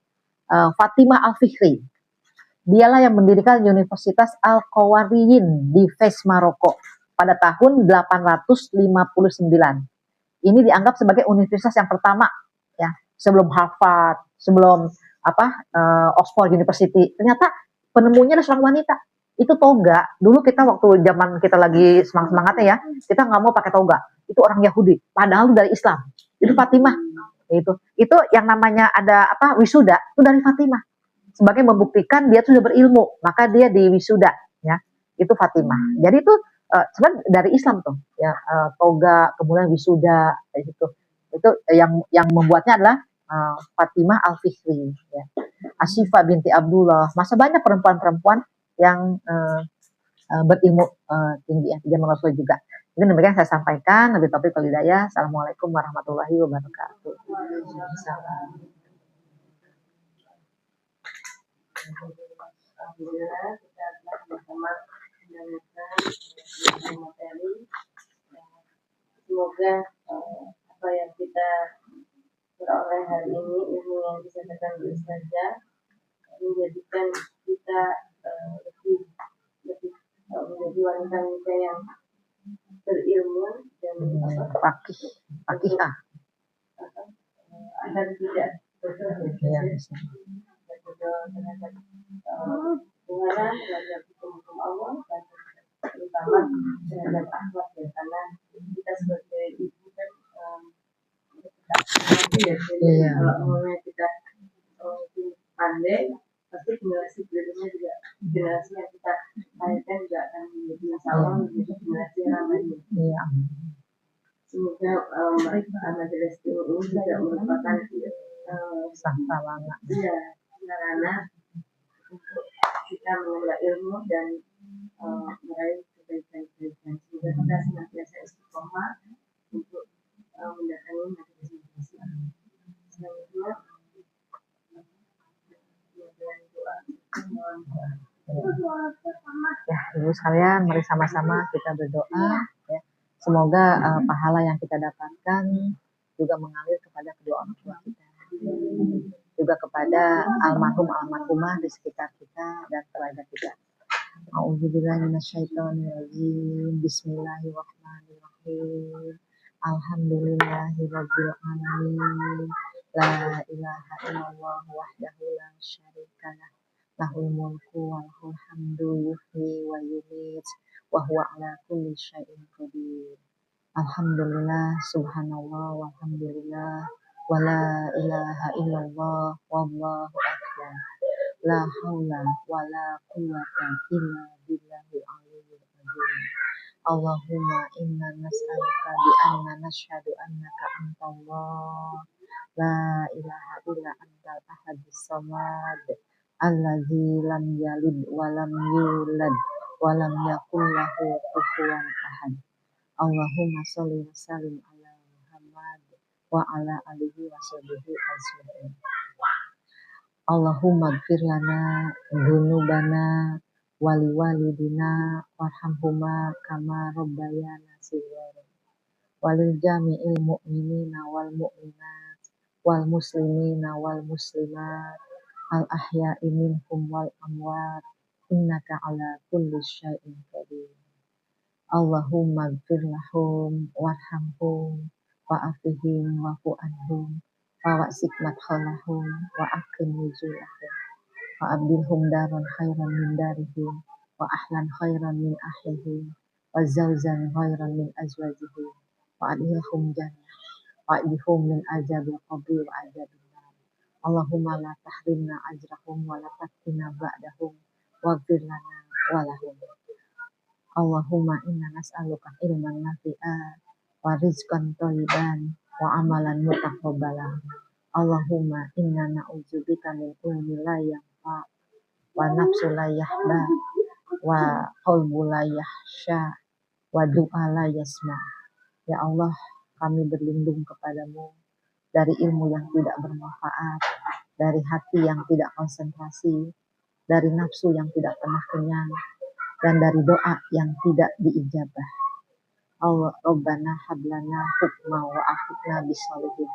Fatimah Al-Fihri. Dialah yang mendirikan Universitas Al-Qawariyin di Fez, Maroko pada tahun 859. Ini dianggap sebagai universitas yang pertama ya, sebelum Harvard, sebelum Oxford University. Ternyata penemunya adalah seorang wanita. Itu toga. Dulu kita waktu zaman kita lagi semangat-semangatnya ya, kita nggak mau pakai toga. Itu orang Yahudi, padahal dari Islam. Itu Fatimah. Itu yang namanya ada wisuda itu dari Fatimah. Sebagai membuktikan dia sudah berilmu, maka dia di wisuda ya. Itu Fatimah. Jadi itu sebenarnya dari Islam tuh ya, toga kemudian wisuda itu yang membuatnya adalah Fatimah Al-Fihri ya. Asyifa binti Abdullah, masa banyak perempuan-perempuan yang berilmu tinggi ya, zaman Rasul juga. Itu demikian saya sampaikan. Nabi Taufiq wal Hidayah. Assalamualaikum warahmatullahi wabarakatuh. Alhamdulillah kita telah bersama mendengarkan materi. Semoga apa yang kita peroleh hari ini, ilmu yang disampaikan oleh Ustazah, menjadikan kita lebih menjadi wanita-wanita yang berilmu dan fakihah agar tidak terhadap hubungan terhadap hukum Allah dan terutama terhadap akhlak ya, karena kita sebagai ibu kan kalau umumnya kita pandai, pasti generasi berikutnya juga generasi yang kita lahirkan juga akan menjadi masalah, menjadi generasi yang ramai. Semoga majelis ilmu ini juga merupakan sarana untuk kita mengelola ilmu dan meraih kebaikan-kebaikan. Semoga kita senantiasa istiqomah untuk mendatangi majelis-majelis ilmu. Selanjutnya, ya, ibu sekalian, mari sama-sama kita berdoa ya. Semoga pahala yang kita dapatkan juga mengalir kepada kedua orang tua kita. juga kepada almarhumah di sekitar kita dan keluarga kita. A'udzubillahi minasyaitonirrajim. Bismillahirrahmanirrahim. Alhamdulillahirabbil alamin. La ilaha illallah wahdahu la syarikalah. Lahul mulku wa lahul hamdu yuhyi wa yumiit wa huwa ala kulli syai'in qadir. Alhamdulillah, subhanallah, walhamdulillah, wa la ilaha illallah, wallahu akbar. La haula wa la quwwata illa billahil aliyyil azim. Allahumma inna nas'aluka bi anna nashhadu annaka antallah la ilaha illa antal ahadus samad allazi lam yalid wa lam yulad wa lam yakul lahu kufuwan ahad. Allahumma sholli wa sallim ala Muhammad wa ala alihi wa sahbihi ajmain. Allahumma gfir lana dzunubana wali walidina warhamhuma kama rabbayana shighara. Walil jami'il mu'minina wal mu'minat wal muslimina wal muslimat al ahya'i minhum wal amwat innaka ala kulli syai'in qadir. Allahumma gfir lahum warhamhum wa'afihim wa'fu anhum wa wa'sik madkhalahum wa akrim nuzulahum wa abdilhum daran khairan min darihim wa ahlan khairan min ahlihim wa zawzan khairan min azwajihim wa adhilhum jannah wa adhilhum min azabil qabri wa azabil nar. Allahumma la tahrimna ajrahum wa la taftina ba'dahum waghfir lana wa lahum. Allahumma inna nas'aluka ilman nafi'a wa rizqan thayyiban wa amalan mutaqabbalan. Allahumma inna na'udzubika min ilmi la yanfa wa nafsu la yahba wa qalbu la yahsha wa du'a la yasma. Ya Allah, kami berlindung kepadamu dari ilmu yang tidak bermanfaat, dari hati yang tidak konsentrasi, dari nafsu yang tidak pernah kenyang, dan dari doa yang tidak diijabah. Allah Rabbana hablana hukma wa akhidna bisolihin.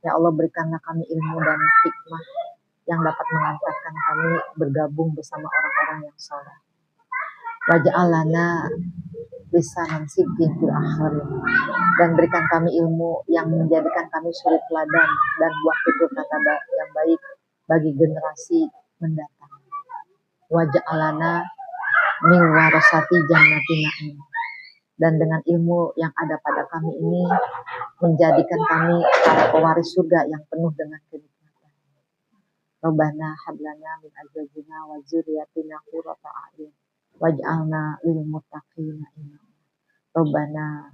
Ya Allah, berikanlah kami ilmu dan hikmah yang dapat mengantarkan kami bergabung bersama orang-orang yang saleh. Waj'alana lisanan sidqin fil akhirin. Dan berikan kami ilmu yang menjadikan kami suri teladan dan buah tutur kata yang baik bagi generasi mendatang. Waj'alana min warasati jannatin na'im. Dan dengan ilmu yang ada pada kami ini menjadikan kami para pewaris surga yang penuh dengan kenikmatan. Rabbana hablana min azwajina wa dzurriyyatina qurrata a'yun waj'alna lil muttaqina imama. Rabbana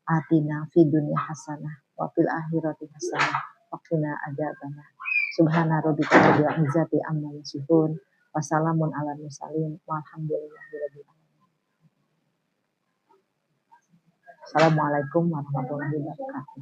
atina fid dunya hasanah wa fil akhirati hasanah wa qina adzabannar. Subhana rabbika rabbil izzati amma yasifun wa salamun alal mursalin walhamdulillahi rabbil alamin. Assalamualaikum warahmatullahi wabarakatuh.